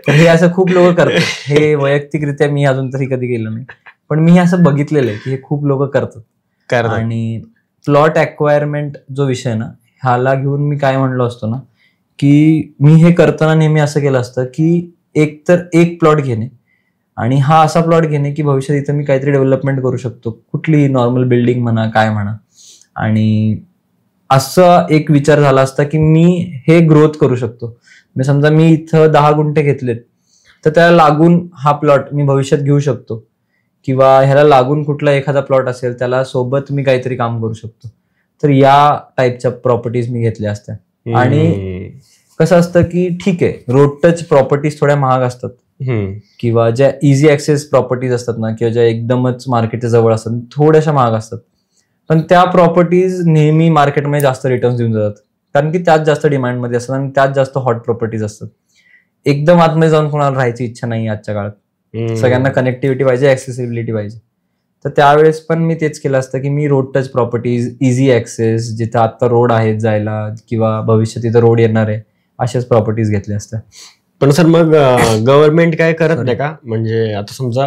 तर हे असं खूप लोक करतात. हे वैयक्तिकरित्या मी अजून तरी कधी केलं नाही, पण मी असं बघितलेलं आहे की हे खूप लोक करतात. आणि प्लॉट अक्वायरमेंट जो विषय ना, ह्याला घेऊन मी काय म्हणलो असतो ना की मी हे करताना नेहमी असं केलं असतं की एक तर एक प्लॉट घेणे आणि हा असा प्लॉट घेणे की भविष्यात इथं मी काहीतरी डेव्हलपमेंट करू शकतो, कुठली नॉर्मल बिल्डिंग म्हणा काय म्हणा. आणि असा एक विचार झाला असता की मी हे ग्रोथ करू शकतो. मी समजा मी इथं 10 गुंठे घेतलेत तर त्याला लागून हा प्लॉट मी भविष्यात घेऊ शकतो, किंवा ह्याला लागून कुठला एखादा प्लॉट असेल त्याला सोबत मी काहीतरी काम करू शकतो. तर या टाईपच्या प्रॉपर्टीज मी घेतल्या असत्या. आणि कसं असतं की ठीक आहे, रोड टच प्रॉपर्टीज थोड्या महाग असतात, किंवा ज्या इझी ऍक्सेस प्रॉपर्टीज असतात ना, किंवा ज्या एकदमच मार्केटच्या जवळ असतात थोड्याशा महाग असतात, पण त्या प्रॉपर्टीज नेहमी मार्केटमध्ये जास्त रिटर्न्स देऊन जातात, कारण की त्यात जास्त डिमांडमध्ये असतात आणि त्यात जास्त हॉट प्रॉपर्टीज असतात. एकदम आतमध्ये जाऊन कोणाला राहायची इच्छा नाही आजच्या काळात. सगळ्यांना कनेक्टिव्हिटी पाहिजे, ऍक्सेसिबिलिटी पाहिजे. तर त्यावेळेस पण मी तेच केलं असतं की मी road touch properties, easy access, जिथं आता रोड आहेत जायला किंवा भविष्यात तिथं रोड येणार आहे, अशाच प्रॉपर्टीज घेतल्या असत्या. पण सर मग गव्हर्नमेंट काय करत नाही का? म्हणजे आता समजा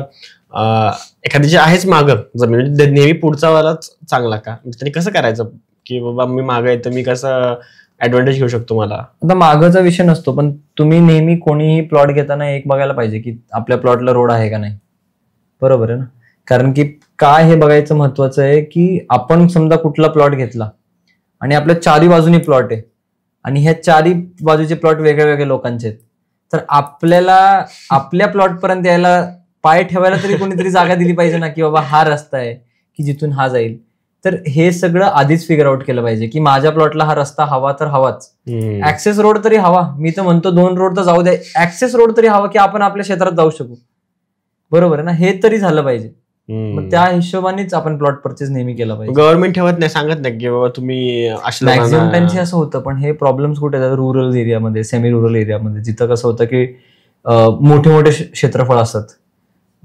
एखाद्याची आहेच मागं जमीन, नेहमी पुढचा वालाच चांगला का? त्यांनी कसं करायचं की बाबा मी मागं आहे तर मी कसं ऍडव्हान्टेज घेऊ शकतो मला? आता मागचा विषय नसतो, पण तुम्ही नेहमी कोणीही प्लॉट घेताना एक बघायला पाहिजे की आपल्या प्लॉटला रोड आहे का नाही. बरोबर आहे ना? कारण की काय हे बघायचं महत्वाचं आहे की आपण समजा कुठला प्लॉट घेतला आणि आपल्या चारी बाजूनी प्लॉट आहे आणि ह्या चारी बाजूचे प्लॉट वेगळ्या वेगळ्या लोकांचे आहेत, तर आपल्याला आपल्या प्लॉट पर्यंत यायला पाय ठेवायला तरी कोणीतरी जागा दिली पाहिजे ना, की बाबा हा रस्ता आहे की जिथून हा जाईल. तर हे सगळं आधीच फिगर आउट केलं पाहिजे की माझ्या प्लॉटला हा रस्ता हवा तर हवाच, ऍक्सेस रोड तरी हवा. मी तर म्हणतो 2 रोड तर जाऊ द्या, ऍक्सेस रोड तरी हवा की आपण आपल्या क्षेत्रात जाऊ शकू. बरोबर आहे ना? हे तरी झालं पाहिजे. मग त्या हिशोबानेच आपण प्लॉट परचेस नेहमी केला पाहिजे. गव्हर्नमेंट ठेवत नाही, सांगत नाही की बाबा तुम्ही मॅक्झिमम टाइम्स असं होतं, पण हे प्रॉब्लेम्स कुठे येतात? रुरल एरियामध्ये, सेमी रुरल एरियामध्ये, जिथं कसं होतं की मोठे मोठे क्षेत्रफळ असतात.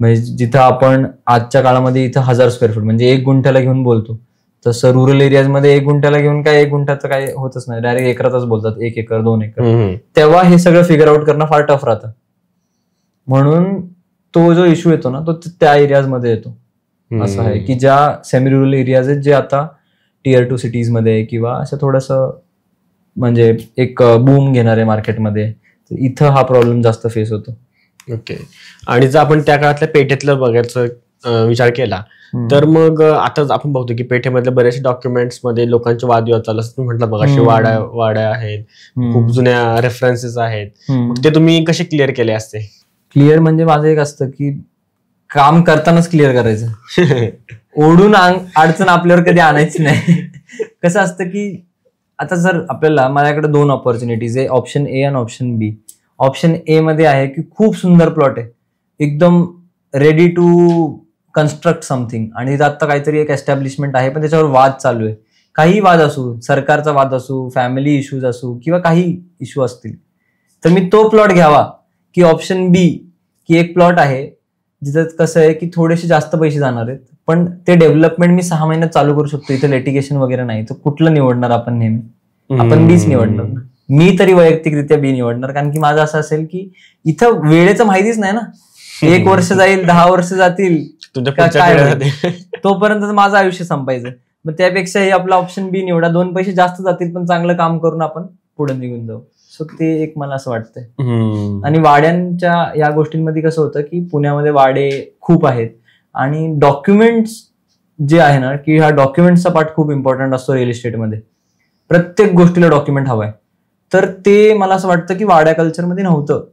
म्हणजे जिथं आपण आजच्या काळामध्ये इथं 1000 स्क्वेअर फूट म्हणजे 1 गुंठ्याला घेऊन बोलतो, तसं रुरल एरियामध्ये 1 गुंठ्याला घेऊन काय 1 गुंठ्याचं काय होतच नाही, डायरेक्ट एकरातच बोलतात, 1 एकर 2 एकर. तेव्हा हे सगळं फिगर आउट करणं फार टफ राहतं. म्हणून तो जो इश्यू येतो ना, तो त्या एरियाजमध्ये येतो. असं आहे की ज्या सेमी रुरल एरियाज आहेत, जे आता Tier 2 सिटीज मध्ये किंवा असं थोडंसं म्हणजे एक बूम घेणार आहे मार्केटमध्ये, इथं हा प्रॉब्लेम जास्त फेस होतो. ओके. आणि जर आपण त्या काळातल्या पेठेतलं बघायचं विचार केला तर मग आता आपण बघतो की पेठेमधल्या बऱ्याचशा डॉक्युमेंट्स मध्ये लोकांचे वादविवाद चालू असतात. तुम्ही म्हटलं बघा वाड्या आहेत, खूप जुन्या रेफरन्सेस आहेत, ते तुम्ही कसे क्लिअर केले असते? क्लिअर म्हणजे माझं एक असतं की काम करतानाच क्लिअर करायचं, ओढून अडचण आपल्यावर कधी आणायची नाही. कसं असतं की आता जर आपल्याला, माझ्याकडे 2 ऑपॉर्च्युनिटीज आहे, ऑप्शन ए आणि ऑप्शन बी. ऑप्शन ए मध्ये आहे की खूप सुंदर प्लॉट आहे, एकदम रेडी टू कन्स्ट्रक्ट समथिंग, आणि आता काहीतरी एक एस्टॅब्लिशमेंट आहे पण त्याच्यावर वाद चालू आहे. काही वाद असू, सरकारचा वाद असू, फॅमिली इश्यूज असू किंवा काही इश्यू असतील, तर मी तो प्लॉट घ्यावा की ऑप्शन बी की एक प्लॉट आहे जिथं कसं आहे की थोडेसे जास्त पैसे जाणार आहेत, पण ते डेव्हलपमेंट मी 6 महिन्यात चालू करू शकतो, इथे लिटिगेशन वगैरे नाही. तर कुठलं निवडणार आपण? नेहमी आपण बीच निवडणार ना. मी तरी वैयक्तिकरित्या बी निवडणार, कारण की माझं असं असेल की इथं वेळेचं माहितीच नाही ना, 1 वर्ष जाईल, 10 वर्ष जातील, तोपर्यंत माझं आयुष्य संपायचं. मग त्यापेक्षा हे आपला ऑप्शन बी निवडा, 2 पैसे जास्त जातील पण चांगलं काम करून आपण पुढे निघून जाऊ. सो ते एक मला असं वाटतंय. आणि वाड्यांच्या या गोष्टींमध्ये कसं होतं की पुण्यामध्ये वाडे खूप आहेत आणि डॉक्युमेंट्स जे आहे ना, की हा डॉक्युमेंट्सचा पार्ट खूप इम्पॉर्टंट असतो रिअल इस्टेटमध्ये. प्रत्येक गोष्टीला डॉक्युमेंट हवाय. तर ते मला असं वाटतं की वाड्या कल्चरमध्ये नव्हतं.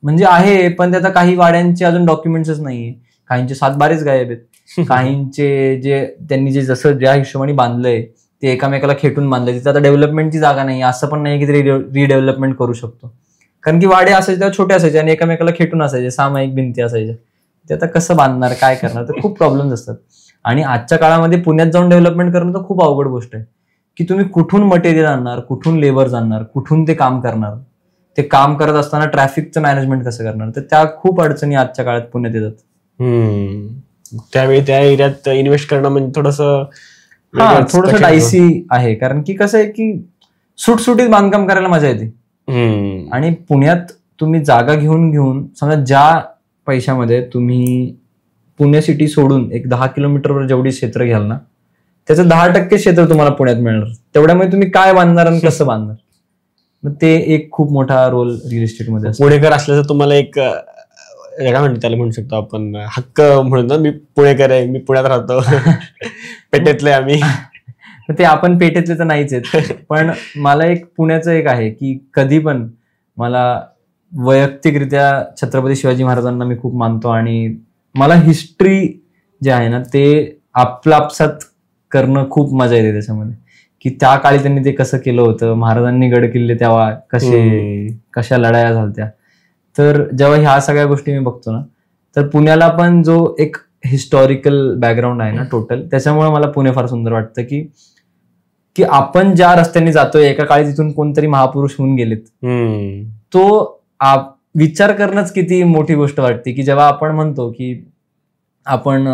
म्हणजे आहे, पण त्याचा काही वाड्यांचे अजून डॉक्युमेंट्सच नाहीये. काहींचे 7 बारेच गायब आहेत. काहींचे जे त्यांनी जे जसं ज्या हिशोबाने बांधलंय ते एकामेकाला खेटून बांधलंय, तिथे आता डेव्हलपमेंटची जागा नाही. असं पण नाही की ते रिडेव्हलपमेंट करू शकतो, कारण की वाडे असायचे तेव्हा छोटे असायचे आणि एकामेकाला खेटून असायचे, सामायिक भिंती असायच्या. ते आता कसं बांधणार, काय करणार, तर खूप प्रॉब्लेम्स असतात. आणि आजच्या काळामध्ये पुण्यात जाऊन डेव्हलपमेंट करणं तर खूप अवघड गोष्ट आहे, की तुम्ही कुठून मटेरियल आणणार, कुठून लेबर आणणार, कुठून ते काम करणार, ते काम करत असताना ट्रॅफिकचं मॅनेजमेंट कसं करणार, तर त्या खूप अडचणी आजच्या काळात पुण्यात येतात. त्यावेळी त्या एरियात इन्व्हेस्ट करणं म्हणजे थोडंसं डायसी आहे, कारण की कसं आहे की सुटसुटीत बांधकाम करायला मजा येते. आणि पुण्यात तुम्ही जागा घेऊन समजा ज्या पैशामध्ये तुम्ही पुणे सिटी सोडून एक 10 किलोमीटरवर जेवढी क्षेत्र घ्याल ना, त्याचं 10% क्षेत्र तुम्हाला पुण्यात मिळणार. तेवढ्यामुळे तुम्ही काय बांधणार आणि कसं बांधणार, मग ते एक खूप मोठा रोल रिअल इस्टेटमध्ये असतो. पुणेकर असल्याचं तुम्हाला एक काय म्हणतो त्याला म्हणू शकतो आपण हक्क म्हणून ना, मी पुणेकर आहे, मी पुण्यात राहतो, पेठेतले आम्ही. ते आपण पेठेतले तर नाहीच आहेत, पण मला एक पुण्याचं एक आहे की कधी पण मला वैयक्तिकरित्या छत्रपती शिवाजी महाराजांना मी खूप मानतो आणि मला हिस्ट्री जे आहे ना ते आपसात करणं खूप मजा येते त्याच्यामध्ये, की त्या काळी त्यांनी ते कसं केलं होतं, महाराजांनी गड किल्ले तेव्हा कशा लढाया झाल्या. तर जेव्हा ह्या सगळ्या गोष्टी मी बघतो ना, तर पुण्याला पण जो एक हिस्टॉरिकल बॅकग्राऊंड आहे ना टोटल, त्याच्यामुळे मला पुणे फार सुंदर वाटतं, की आपण ज्या रस्त्याने जातोय एका काळी तिथून कोणतरी महापुरुष होऊन गेलेत, तो विचार करणंच किती मोठी गोष्ट वाटते. की जेव्हा आपण म्हणतो की आपण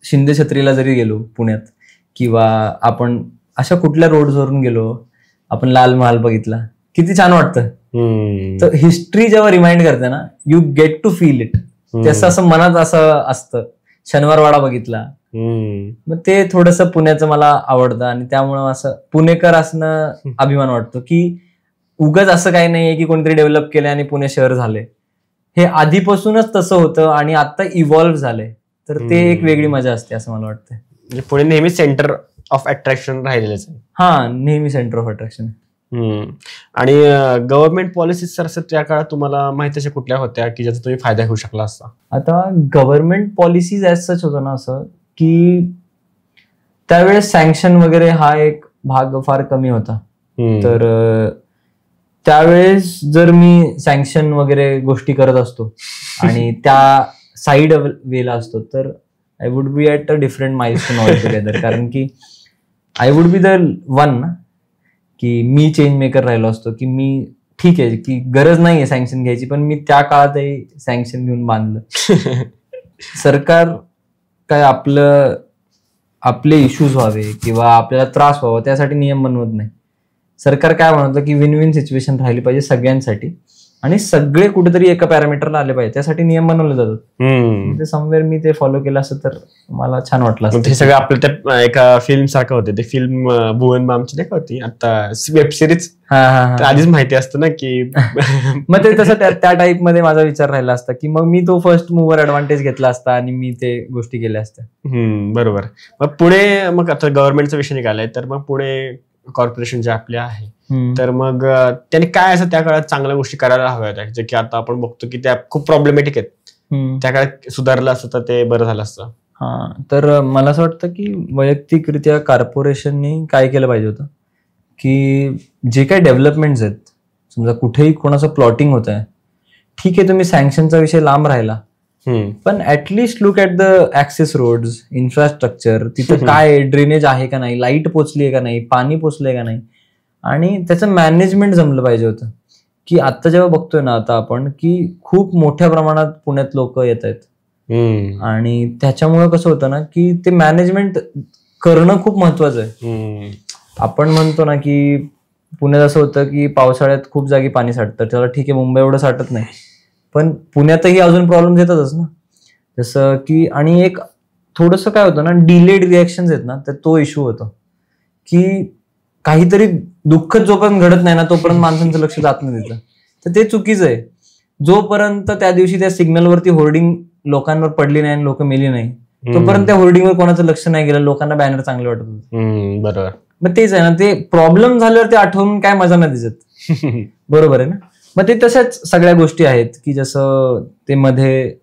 शिंदे छत्रीला जरी गेलो पुण्यात, किंवा आपण अशा कुठल्या रोड्सवरून गेलो, आपण लाल महाल बघितला, किती छान वाटतं. तर हिस्ट्री जेव्हा रिमाइंड करते ना, you get to feel it. त्याचं असं मनात असं असतं. शनिवारवाडा बघितला, मग ते थोडंसं पुण्याचं मला आवडतं आणि त्यामुळं असं पुणेकर असणं अभिमान वाटतो, की उगाच असं काही नाहीये की कोणतरी डेव्हलप केलंय आणि पुणे शहर झाले. हे आधीपासूनच तसं होतं आणि आता इव्हॉल्व्ह झालंय, तर ते एक वेगळी मजा असते असं मला वाटतं. म्हणजे पुणे नेहमी सेंटर ऑफ अट्रॅक्शन राहिलेलंच आहे. नेहमी सेंटर ऑफ अट्रॅक्शन. आणि गव्हर्नमेंट पॉलिसीज सर त्या काळात तुम्हाला माहित अशा कुठल्या होत्या की ज्याचा तुम्ही फायदा घेऊ शकला असता? आता गव्हर्नमेंट पॉलिसीज ऍज सच होतं ना असं, की त्यावेळेस सँक्शन वगैरे हा एक भाग फार कमी होता. तर त्यावेळेस जर मी सँक्शन वगैरे गोष्टी करत असतो आणि त्या साईड वेला असतो, तर I would be at a different milestone all together. कारण की I would be the one ना, की मी चेंज मेकर राहिलो असतो, की मी ठीक आहे की गरज नाहीये सँक्शन घ्यायची, पण मी त्या काळातही सँक्शन घेऊन बांधलं. सरकार काय आपले इश्यूज व्हावे किंवा आपल्याला त्रास व्हावा त्यासाठी नियम बनवत नाही. सरकार काय म्हणतं की विन विन सिच्युएशन राहिली पाहिजे सगळ्यांसाठी आणि सगळे कुठेतरी एका पॅरामीटरला आले पाहिजे, त्यासाठी नियम बनवले जातात. ते समवेअर मी ते फॉलो केलं असं तर मला छान वाटलं असतं. ते सगळं आपलं त्या एका फिल्म सारखं होते. ते फिल्म भुवन बामची नाही का होती आता वेब सिरीज, आधीच माहिती असतं ना की मग ते तसं त्या टाईप मध्ये माझा विचार राहिला असता, की मग मी तो फर्स्ट मूव्हर ऍडव्हान्टेज घेतला असता आणि मी ते गोष्टी केल्या असत्या. बरोबर. मग पुढे मग आता गव्हर्नमेंटचा विषय निघालाय, तर मग पुढे कॉर्पोरेशन जे आपले आहे, तर मग त्यांनी काय असं त्या काळात चांगल्या गोष्टी करायला हव्या जे की आता आपण बघतो की त्या खूप प्रॉब्लेमॅटिक आहेत, त्या काळात सुधारलं असतं तर ते बरं झालं असतं? तर मला असं वाटतं की वैयक्तिकरित्या कॉर्पोरेशननी काय केलं पाहिजे होतं, की जे काही डेव्हलपमेंट्स आहेत, समजा कुठेही कोणाचं प्लॉटिंग होत आहे, ठीक आहे तुम्ही सँक्शनचा विषय लांब राहिला, पण at least look at the access roads, infrastructure, तिथं काय ड्रेनेज आहे का नाही, लाईट पोचली आहे का नाही, पाणी पोचलंय का नाही, आणि त्याचं मॅनेजमेंट जमलं पाहिजे होतं. की आता जेव्हा बघतोय ना आता आपण की खूप मोठ्या प्रमाणात पुण्यात लोक येत आहेत आणि त्याच्यामुळं कसं होतं ना की ते मॅनेजमेंट करणं खूप महत्वाचं आहे. आपण म्हणतो ना की पुण्यात असं होतं की पावसाळ्यात खूप जागी पाणी साठतं, त्याला ठीक आहे मुंबई एवढं साठत नाही, पण पुण्यातही अजून प्रॉब्लेम येतातच ना. जसं की आणि एक थोडंसं काय होतं ना, डिलेड रिॲक्शन्स आहेत ना, तर तो इश्यू होतो की काहीतरी दुःखद जोपर्यंत घडत नाही ना तोपर्यंत माणसांचं लक्ष जात नाही तिथं. तर ते चुकीचं आहे. जोपर्यंत त्या दिवशी त्या सिग्नलवरती होर्डिंग लोकांवर पडली नाही आणि लोक मेली नाही तोपर्यंत त्या होर्डिंगवर कोणाचं लक्ष नाही गेलं, लोकांना बॅनर चांगले वाटत होते. बरोबर. मग तेच आहे ना, ते प्रॉब्लेम झाल्यावर ते आठवून काय मजा नाही दिसत. बरोबर आहे ना. मग ते तशाच सगळ्या गोष्टी आहेत की जसं ते मध्ये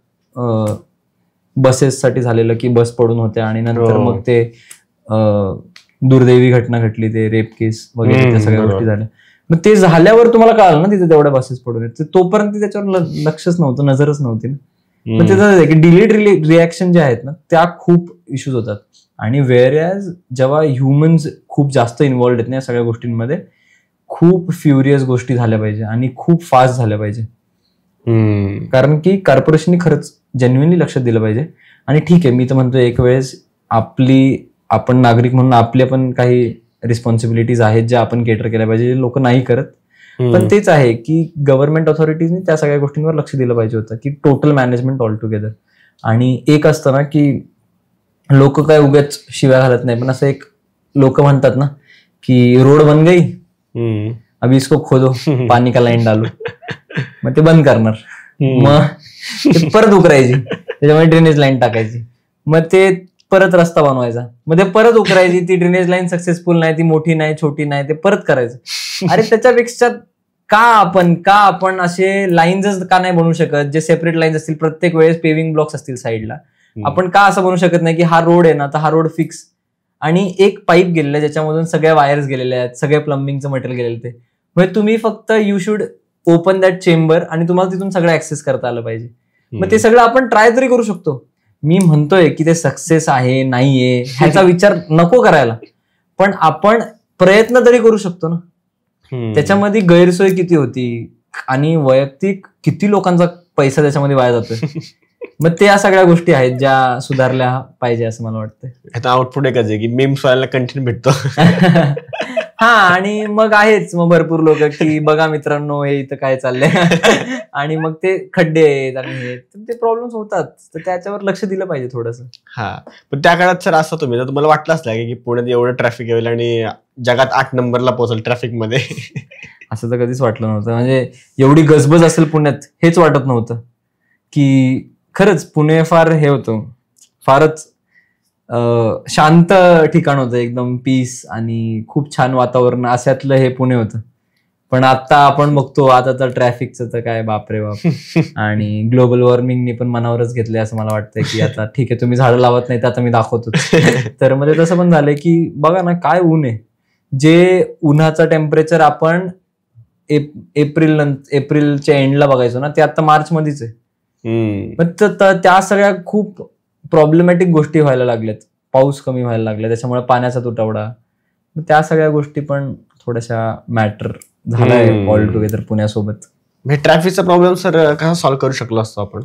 बसेससाठी झालेलं की बस पडून होत्या आणि नंतर मग ते दुर्दैवी घटना घडली, ते रेप केस वगैरे त्या सगळ्या गोष्टी झाल्या. मग ते झाल्यावर तुम्हाला कळालं ना तिथे तेवढ्या बसेस पडून आहेत, तोपर्यंत त्याच्यावर लक्षच नव्हतं, नजरच नव्हती ना. मग त्याचं की डिलेड रिॲक्शन जे आहेत ना त्या खूप इश्यूज होतात. आणि वेअरॅज जेव्हा ह्युमन्स खूप जास्त इन्व्हॉल्ड आहेत ना या सगळ्या गोष्टींमध्ये, खूप फ्युरियस गोष्टी झाल्या पाहिजे आणि खूप फास्ट झाल्या पाहिजे. कारण की कॉर्पोरेशननी खरंच जेन्युइनली लक्ष दिलं पाहिजे. आणि ठीक आहे, मी तर म्हणतो एक वेळेस आपण नागरिक म्हणून आपल्या पण काही रिस्पॉन्सिबिलिटीज आहेत ज्या आपण केटर केल्या पाहिजे, जे लोक नाही करत. पण तेच आहे की गव्हर्नमेंट ऑथॉरिटीजनी त्या सगळ्या गोष्टींवर लक्ष दिलं पाहिजे होतं की टोटल मॅनेजमेंट ऑल टुगेदर. आणि एक असतं ना की लोक काय उगाच शिव्या घालत नाही, पण असं एक लोक म्हणतात ना की रोड बन गई अभी इसको खोदो पाणी का लाईन डालो, मग ते बंद करणार, मग ते परत उकरायची, त्याच्यामुळे ड्रेनेज लाईन टाकायची, मग ते परत रस्ता बनवायचा, मग ते परत उकरायची, ती ड्रेनेज लाईन सक्सेसफुल नाही, ती मोठी नाही छोटी नाही, ते परत करायचं. अरे त्याच्यापेक्षा का आपण असे लाईन्सच का नाही बनवू शकत जे सेपरेट लाईन्स असतील, प्रत्येक वेळेस पेविंग ब्लॉक्स असतील साईडला. आपण का असं बनवू शकत नाही की हा रोड आहे ना तर हा रोड फिक्स आणि एक पाईप गेलेला ज्याच्यामधून सगळ्या वायर्स गेलेल्या आहेत, सगळे प्लंबिंगचं मटेरियल गेलेलं, ते म्हणजे तुम्ही फक्त you should open that chamber आणि तुम्हाला तिथून सगळं ऍक्सेस करता आलं पाहिजे. मग ते सगळं आपण ट्राय तरी करू शकतो. मी म्हणतोय की ते सक्सेस आहे नाहीये ह्याचा विचार नको करायला, पण आपण प्रयत्न तरी करू शकतो ना. त्याच्यामध्ये गैरसोय किती होती आणि वैयक्तिक किती लोकांचा पैसा त्याच्यामध्ये वाया जातोय. मग ते या सगळ्या गोष्टी आहेत ज्या सुधारल्या पाहिजे असं मला वाटतं. आता आउटपुट एकच आहे की मेम्स व्हायला कंटेंट भेटतो. हा, आणि मग आहेच मग भरपूर लोक की बघा मित्रांनो हे इथं काय चाललंय आणि मग ते खड्डे आहेत आणि हे ते प्रॉब्लेम्स होतात, तर त्याच्यावर लक्ष दिलं पाहिजे थोडंसं. हा, पण त्या काळात सर असं तुम्हाला वाटलं असलं की पुण्यात एवढं ट्रॅफिक येईल आणि जगात 8 नंबरला पोहोचल ट्रॅफिक मध्ये? असं तर कधीच वाटलं नव्हतं. म्हणजे एवढी गजबज असेल पुण्यात हेच वाटत नव्हतं. की खरंच पुणे फार हे होतं, फारच शांत ठिकाण होतं, एकदम पीस आणि खूप छान वातावरण अशातलं हे पुणे होतं. पण आता आपण बघतो आता तर ट्रॅफिकचं तर काय बापरे बाप. आणि ग्लोबल वॉर्मिंगनी पण मनावरच घेतलंय असं मला वाटतंय की आता ठीक आहे तुम्ही झाडं लावत नाही तर आता मी दाखवतो. तर मध्ये तसं पण झालंय की बघा ना काय ऊन आहे, जे उन्हाचं टेम्परेचर आपण एप्रिलच्या एंडला बघायचो ना ते आता मार्च मध्येच आहे. त्या सगळ्या खूप प्रॉब्लेमॅटिक गोष्टी व्हायला लागल्यात, पाऊस कमी व्हायला लागला, त्याच्यामुळे पाण्याचा तुटवडा, त्या सगळ्या गोष्टी पण थोड्याशा मॅटर झालाय ऑल टुगेदर पुण्यासोबत. ट्रॅफिकचा प्रॉब्लेम सर कसा सॉल्व्ह करू शकलो असतो आपण?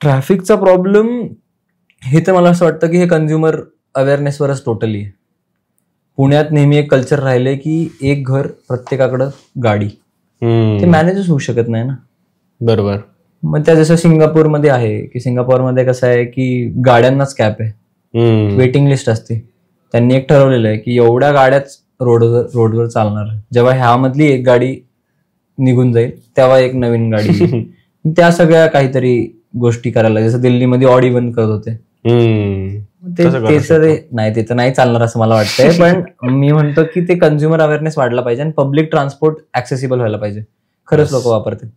ट्रॅफिकचा प्रॉब्लेम हे तर मला असं वाटतं की हे कन्झ्युमर अवेअरनेसवरच टोटली आहे. पुण्यात नेहमी एक कल्चर राहिलंय की एक घर प्रत्येकाकडं गाडी, ते मॅनेजच होऊ शकत नाही ना. बरोबर. मग त्या जसं सिंगापूरमध्ये आहे की सिंगापूरमध्ये कसं आहे की गाड्यांनाच कॅप आहे, वेटिंग लिस्ट असते. त्यांनी एक ठरवलेलं आहे की एवढ्या गाड्याच रोडवर चालणार, जेव्हा ह्यामधली एक गाडी निघून जाईल तेव्हा एक नवीन गाडी. त्या सगळ्या काहीतरी गोष्टी करायला, जसं दिल्लीमध्ये ऑडी बंद करत होते. ते तर नाही चालणार असं मला वाटतंय. पण मी म्हणतो की ते कन्झ्युमर अवेअरनेस वाढला पाहिजे आणि पब्लिक ट्रान्सपोर्ट ऍक्सेसिबल व्हायला पाहिजे. खरंच लोक वापरते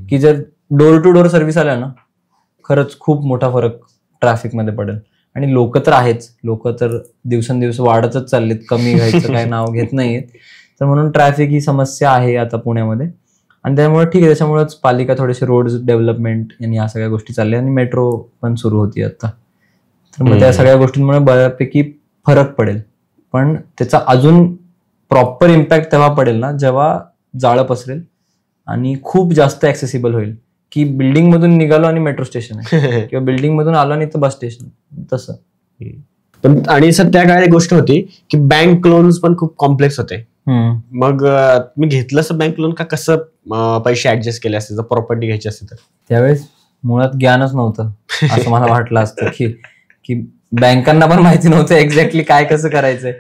की जर डोर टू डोर सर्व्हिस आल्या ना खरंच खूप मोठा फरक ट्रॅफिकमध्ये पडेल. आणि लोक तर आहेच, लोक तर दिवसेंदिवस वाढतच चाललेत, कमी घ्यायचं काय नाव घेत नाहीत. तर म्हणून ट्रॅफिक ही समस्या आहे आता पुण्यामध्ये. आणि त्यामुळे ठीक आहे, त्याच्यामुळेच पालिका थोडेसे रोड डेव्हलपमेंट आणि या सगळ्या गोष्टी चालल्या आणि मेट्रो पण सुरू होती आता. तर मग त्या सगळ्या गोष्टींमुळे बऱ्यापैकी फरक पडेल. पण त्याचा अजून प्रॉपर इम्पॅक्ट तेव्हा पडेल ना जेव्हा जाळं पसरेल आणि खूप जास्त ऍक्सेसिबल होईल. की बिल्डिंग मधून निघालो आणि मेट्रो स्टेशन आहे किंवा बिल्डिंग मधून आलो आणि तर बस स्टेशन, तसं. पण आणि सर त्या काळात एक गोष्ट होती की बँक लोन्स पण खूप कॉम्प्लेक्स होते. मग मी घेतलं असं बँक लोन का कसं पैसे ऍडजस्ट केले असते जर प्रॉपर्टी घ्यायची असते तर? त्यावेळेस मुळात ज्ञानच नव्हतं असं मला वाटलं असतं की बँकांना पण माहिती नव्हतं एक्झॅक्टली काय कसं करायचंय.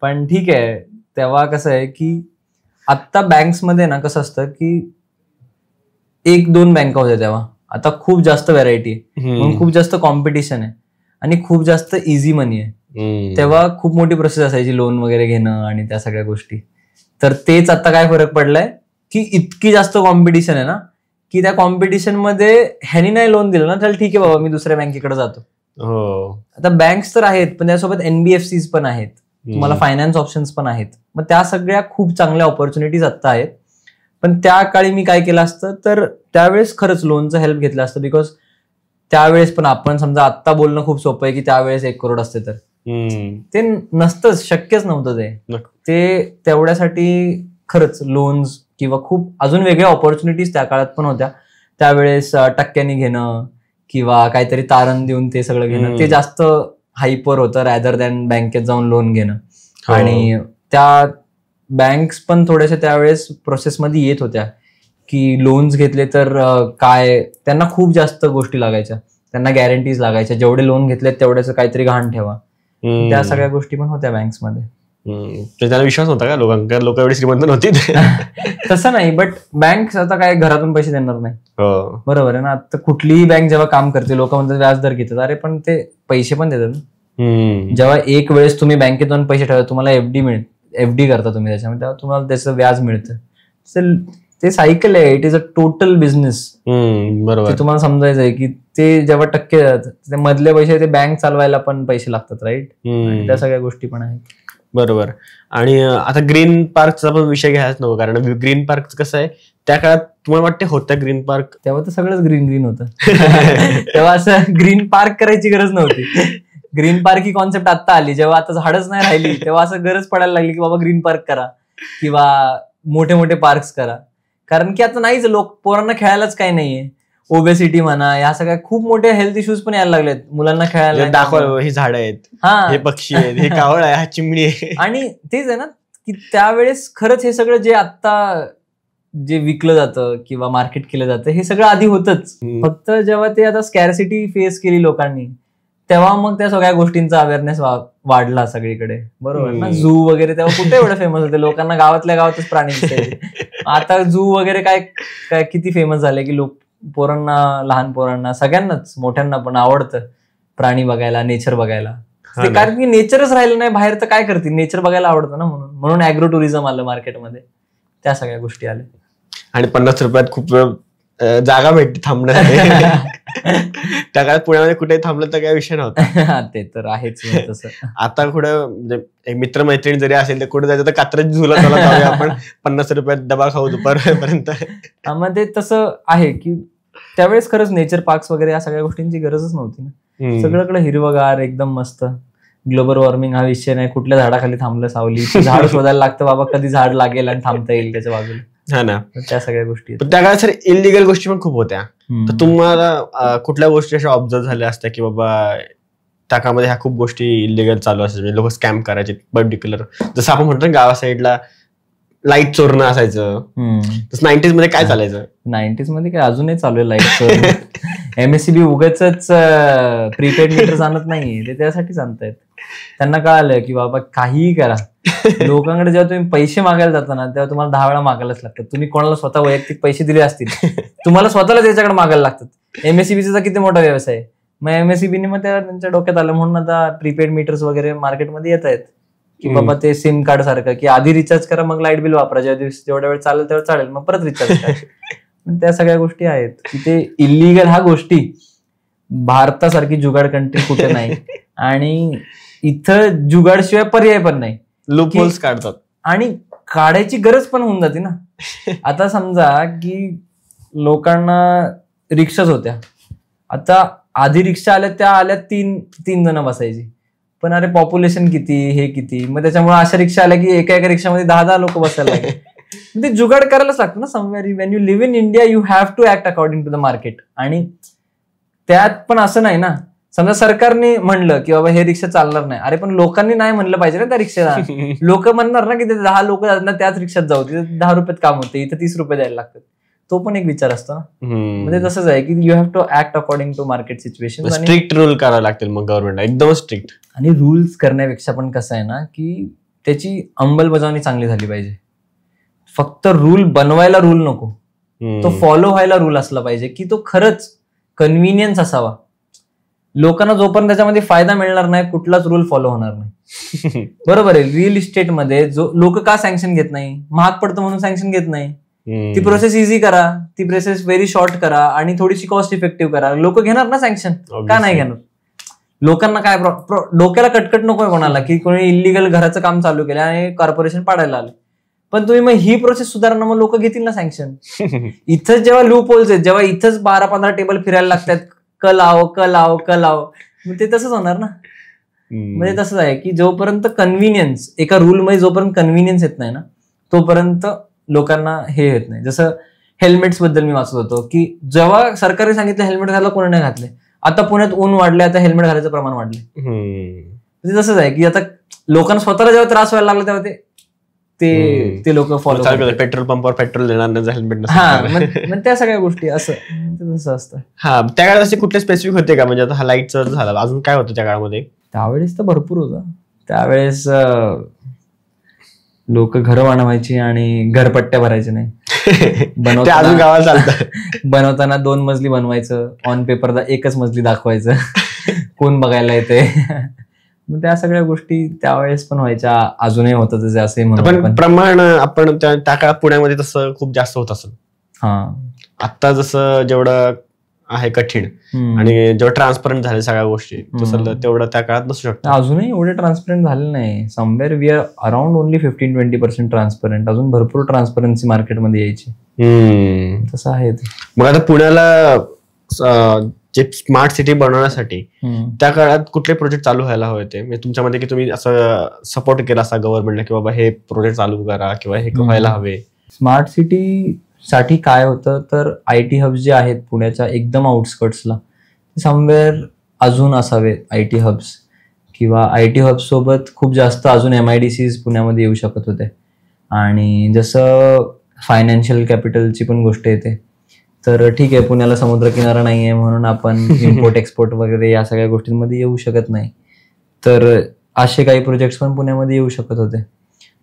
पण ठीक आहे, तेव्हा कसं आहे की आत्ता बँक्समध्ये ना कसं असतं की 1-2 बँका होत्या तेव्हा, आता खूप जास्त व्हरायटी आहे, म्हणून खूप जास्त कॉम्पिटिशन आहे आणि खूप जास्त इझी मनी आहे. तेव्हा खूप मोठी प्रोसेस असायची लोन वगैरे घेणं आणि त्या सगळ्या गोष्टी. तर तेच आता काय फरक पडलाय की इतकी जास्त कॉम्पिटिशन आहे ना, की त्या कॉम्पिटिशन मध्ये ह्यानी नाही लोन दिलं ना, तर ठीक आहे बाबा, मी दुसऱ्या बँकेकडे जातो. आता बँक्स तर आहेत, पण त्यासोबत NBFCs पण आहेत, तुम्हाला फायनान्स ऑप्शन्स पण आहेत. मग त्या सगळ्या खूप चांगल्या ऑपॉर्च्युनिटीज आता आहेत. पण त्या काळी मी काय केलं असतं, तर त्यावेळेस खरंच लोनचं हेल्प घेतलं असतं. बिकॉज त्यावेळेस पण आपण समजा आत्ता बोलणं खूप सोपं आहे की त्यावेळेस 1 करोड असते, तर ते नसतंच, शक्यच नव्हतं ते तेवढ्यासाठी. खरंच लोन्स किंवा खूप अजून वेगळ्या ऑपॉर्च्युनिटीज त्या काळात पण होत्या. त्यावेळेस टक्क्यांनी घेणं किंवा काहीतरी तारण देऊन ते सगळं घेणं, ते जास्त हायपर होतं रॅदर दॅन बँकेत जाऊन लोन घेणं. आणि त्या बँक्स पण थोड्याशा त्यावेळेस प्रोसेसमध्ये येत होत्या की लोन्स घेतले तर काय, त्यांना खूप जास्त गोष्टी लागायच्या, त्यांना गॅरंटीज लागायच्या, जेवढे लोन घेतले तेवढ्याचं काहीतरी गहाण ठेवा. त्या सगळ्या गोष्टी पण होत्या बँक्समध्ये. त्याला विश्वास होता का लोकांना? लोक एवढी श्रीमंत नव्हती. तसं नाही, बट बँक आता काय घरातून पैसे देणार नाही, बरोबर आहे ना. आता कुठलीही बँक जेव्हा काम करते, लोक म्हणतात व्याजदर घेतात, अरे पण ते पैसे पण देतात. जेव्हा एक वेळेस तुम्ही बँकेत जाऊन पैसे ठेवता, तुम्हाला एफडी करता तुम्ही त्याच्यामध्ये, तेव्हा तुम्हाला त्याचं व्याज मिळतं. ते सायकल आहे, it is a total business. बरोबर, तुम्हाला समजायचं आहे की ते जेव्हा टक्के ते मधले पैसे ते बँक चालवायला पण पैसे लागतात, राईट. त्या सगळ्या गोष्टी पण आहेत. बरोबर. आणि आता ग्रीन पार्कचा पण विषय घ्यायच नको, कारण ग्रीन पार्क कसं आहे, त्या काळात तुम्हाला वाटते होतं ग्रीन पार्क? तेव्हा तर सगळंच ग्रीन होतं. तेव्हा असं ग्रीन पार्क करायची गरज नव्हती. ग्रीन पार्क ही कॉन्सेप्ट आता आली, जेव्हा आता झाडच नाही राहिली, तेव्हा असं गरज पडायला लागली की बाबा ग्रीन पार्क करा किंवा मोठे मोठे पार्क्स करा. कारण की आता नाहीच, लोक पोरांना खेळायलाच काही नाहीये. ओबेसिटी म्हणा, या सगळ्या खूप मोठे हेल्थ इश्यूज पण यायला लागलेत मुलांना खेळायला. दाखवा, हे झाड आहेत, हे पक्षी आहेत, हे कावळ आहे, हा चिमणी आहे. आणि तेच आहे ना की त्यावेळेस खरंच हे सगळं जे आता जे विकलं जातं किंवा मार्केट केलं जातं, हे सगळं आधी होतच. फक्त जेव्हा ते आता स्कॅरसिटी फेस केली लोकांनी, तेव्हा मग त्या सगळ्या गोष्टींचा अवेअरनेस वाढला सगळीकडे, बरोबर ना. झू वगैरे तेव्हा कुठे एवढं फेमस होते, लोकांना गावातल्या गावातच प्राणी दिसायचे. आता झू वगैरे काय किती फेमस झाले की लोक, पोरांना, लहान पोरांना, सगळ्यांनाच, मोठ्यांना पण आवडतं प्राणी बघायला, नेचर बघायला. कारण की नेचरच राहिलं नाही बाहेर, तर काय करतील, नेचर बघायला आवडतं ना. म्हणून ऍग्रो टुरिझम आलं मार्केटमध्ये, त्या सगळ्या गोष्टी आल्या. आणि 50 रुपयात खूप जागा भेटते थांबण्यासाठी. त्या काळात पुण्यामध्ये कुठे थांबलं तर काय विषय नव्हता. ते तर आहेच तसं. आता कुठं म्हणजे मित्रमैत्रिणी जरी असेल तर कुठे जायचं तर कात्रज झुला जाऊया आपण, 50 रुपयात डबा खाऊ दुपारपर्यंत. मग ते तसं आहे की त्यावेळेस खरंच नेचर पार्क्स वगैरे या सगळ्या गोष्टींची गरजच नव्हती ना. सगळीकडे हिरवगार, एकदम मस्त. ग्लोबल वॉर्मिंग हा विषय नाही, कुठल्या झाडाखाली थांबलं, सावली, झाड शोधायला लागतं बाबा, कधी झाड लागेल आणि थांबता येईल त्याच्या बाजूला. हा ना, त्या सगळ्या गोष्टी. त्या काळात सर इलिगल गोष्टी पण खूप होत्या. तर तुम्हाला कुठल्या गोष्टी अशा ऑब्झर्व झाल्या असत्या की बाबा त्या काळामध्ये ह्या खूप गोष्टी इलिगल चालू असायच्या, लोक स्कॅम करायचे पर्टिक्युलर? जसं आपण म्हणतो गावा साईडला लाईट चोरणं असायचं, तसं 90s मध्ये काय चालायचं? 90s मध्ये काय अजूनही चालू आहे लाईट चोरणं. MSEB उगाचच प्रीपेड मीटर्स आणत नाहीये, ते त्यासाठीच आणतायत. त्यांना कळालं की बाबा काहीही करा, लोकांकडे जेव्हा तुम्ही पैसे मागायला जाता ना, तेव्हा तुम्हाला 10 वेळा मागायलाच लागतात. तुम्ही कोणाला स्वतः वैयक्तिक पैसे दिले असतील, तुम्हाला स्वतःला त्याच्याकडे मागायला लागतात. MSEBचा किती मोठा व्यवसाय आहे. मग MSEBने मग त्यांच्या डोक्यात आलं, म्हणून आता प्रीपेड मीटर्स वगैरे मार्केटमध्ये येत आहेत की बाबा ते सिम कार्ड सारखं, की आधी रिचार्ज करा मग लाईट बिल वापरा, जेवढ्या वेळ चालेल तेवढं चालेल, मग परत रिचार्ज करा. त्या सगळ्या गोष्टी आहेत की ते इलिगल. ह्या गोष्टी भारतासारखी जुगाड कंट्री कुठे नाही, आणि इथं जुगाडशिवाय पर्याय पण नाही. लूप होल्स काढतात आणि काढायची गरज पण होऊन जाते ना. आता समजा की लोकांना रिक्षाच होत्या, आता आधी रिक्षा आल्या, त्या आल्या तीन जण बसायची, पण अरे पॉप्युलेशन किती, हे किती, मग त्याच्यामुळे अशा रिक्षा आल्या की एका रिक्षामध्ये 10 लोक बसायला लागले. ते जुगाड करायलाच लागतं ना somewhere. When you live in India you have to act according to the market. आणि त्यात पण असं नाही ना, समजा सरकारने म्हणलं की बाबा हे रिक्षा चालणार नाही, अरे पण लोकांनी नाही म्हणलं पाहिजे ना त्या रिक्षाला. लोक म्हणणार ना की ते 10 लोक ना त्याच रिक्षात जाऊ, तिथे 10 रुपयात काम होते, इथे 30 रुपये द्यायला लागतात. तो पण एक विचार असतो ना. म्हणजे तसंच आहे की you have to act according to market situation. Strict rule करावे लागतील मग गव्हर्नमेंट, एकदम स्ट्रिक्ट. आणि रूल्स करण्यापेक्षा पण कसं आहे ना की त्याची अंमलबजावणी चांगली झाली पाहिजे. फक्त रूल बनवायला रूल नको, तो फॉलो व्हायला रूल असला पाहिजे की तो खरंच कन्व्हिनियन्स असावा. लोकांना जोपर्यंत त्याच्यामध्ये फायदा मिळणार नाही, कुठलाच रूल फॉलो होणार नाही. बरोबर आहे. रिअल इस्टेटमध्ये जो लोक का सँक्शन घेत नाही, महाग पडतं म्हणून सँक्शन घेत नाही. ती प्रोसेस इझी करा, ती प्रोसेस व्हेरी शॉर्ट करा आणि थोडीशी कॉस्ट इफेक्टिव्ह करा. लोक घेणार ना सँक्शन, का नाही घेणार? लोकांना काय डोक्याला कटकट नकोय कोणाला की कोणी इलिगल घराचं काम चालू केलं आणि कॉर्पोरेशन पाडायला आले. पण तुम्ही मग ही प्रोसेस सुधारणं, मग लोक घेतील ना सँक्शन. इथंच जेव्हा लूप होल्स आहेत, जेव्हा इथंच 12-15 टेबल फिरायला लागतात, क लाव, मग ते तसंच होणार ना. म्हणजे तसंच आहे की जोपर्यंत कन्व्हिनियन्स, एका रूलमध्ये जोपर्यंत कन्व्हिनियन्स येत नाही ना, तोपर्यंत लोकांना हे येत नाही. जसं हेल्मेट्स बद्दल मी वाचत होतो की जेव्हा सरकारने सांगितलं हेल्मेट घालायला, कोणी नाही घातले. आता पुण्यात ऊन वाढले, आता हेल्मेट घालायचं प्रमाण वाढले. म्हणजे तसंच आहे की आता लोकांना स्वतःला जेव्हा त्रास व्हायला लागला तेव्हा ते लोक फॉलो करतात. पेट्रोल पंपावर पेट्रोल देणार नाही हेल्मेट. मग त्या सगळ्या गोष्टी असं असतं. हा, त्या काळात असे कुठले स्पेसिफिक होते का? म्हणजे आता हा लाईटचं झालं, अजून काय होतं त्या काळामध्ये? त्यावेळेस तर भरपूर होतं. त्यावेळेस लोक घरं बनवायची आणि घरपट्ट्या भरायच्या नाही. अजून गावात चालतं. बनवताना 2 मजली बनवायचं, ऑन पेपरला 1च मजली दाखवायचं, कोण बघायला येते. मग त्या सगळ्या गोष्टी त्यावेळेस पण व्हायच्या, अजूनही होतं तसे असे पण प्रमाण आपण त्या काळात पुण्यामध्ये तसं खूप जास्त होत असेल. हा, आता जसं जेवढं आहे कठीण आणि जेवढं ट्रान्सपरंट झाले सगळ्या गोष्टी, तसं तेवढं त्या काळात नसू शकतं. अजूनही एवढे ट्रान्सपरंट झाले नाही. Somewhere we are around only 15-20% transparent. अजून भरपूर ट्रान्सपरन्सी मार्केटमध्ये यायची. तसं आहे. मग आता पुण्याला जे स्मार्ट सिटी बनवण्यासाठी त्या काळात कुठले प्रोजेक्ट चालू व्हायला हवे ते? म्हणजे तुमच्यामध्ये की तुम्ही असं सपोर्ट केला असा गव्हर्नमेंटला की बाबा हे प्रोजेक्ट चालू करा किंवा हे व्हायला हवे? स्मार्ट सिटी साठी काय होतं तर IT हब्स जे आहेत पुण्याच्या एकदम आउटस्कर्ट्सला, समवेअर अजून असावे IT हब्स, किंवा IT हब्स सोबत खूप जास्त अजून MIDCs पुण्यामध्ये येऊ शकत होते. आणि जसं फायनान्शियल कॅपिटलची पण गोष्ट येते, तर ठीक आहे पुण्याला समुद्रकिनारा नाही आहे म्हणून आपण इम्पोर्ट एक्सपोर्ट वगैरे या सगळ्या गोष्टींमध्ये येऊ शकत नाही. तर असे काही प्रोजेक्ट्स पण पुण्यामध्ये येऊ शकत होते.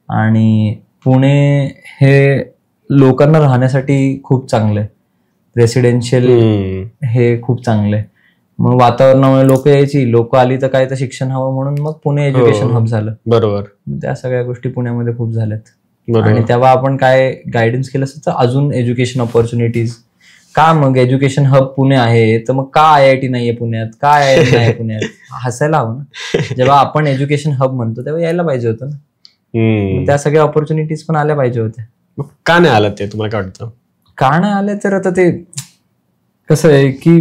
आणि पुणे हे लोकांना राहण्यासाठी खूप चांगलं आहे. रेसिडेन्शियल हे खूप चांगलं आहे. मग वातावरणामुळे लोक यायची, लोक आली तर काय तर शिक्षण हवं म्हणून मग पुणे एज्युकेशन हब झालं. बरोबर. त्या सगळ्या गोष्टी पुण्यामध्ये खूप झाल्यात. आणि तेव्हा आपण काय गायडन्स केलं असतं तर अजून एज्युकेशन ऑपॉर्च्युनिटीज का, मग एज्युकेशन हब पुणे आहे तर मग का IIT नाहीये पुण्यात, का IIM नाही पुण्यात? हसायला हवं ना. जेव्हा आपण एज्युकेशन हब म्हणतो तेव्हा यायला पाहिजे होतं ना. त्या सगळ्या ऑपॉर्च्युनिटीज पण आल्या पाहिजे होत्या. का नाही आलं ते तुम्हाला काय वाटतं? का नाही आले तर आता ते कसं आहे की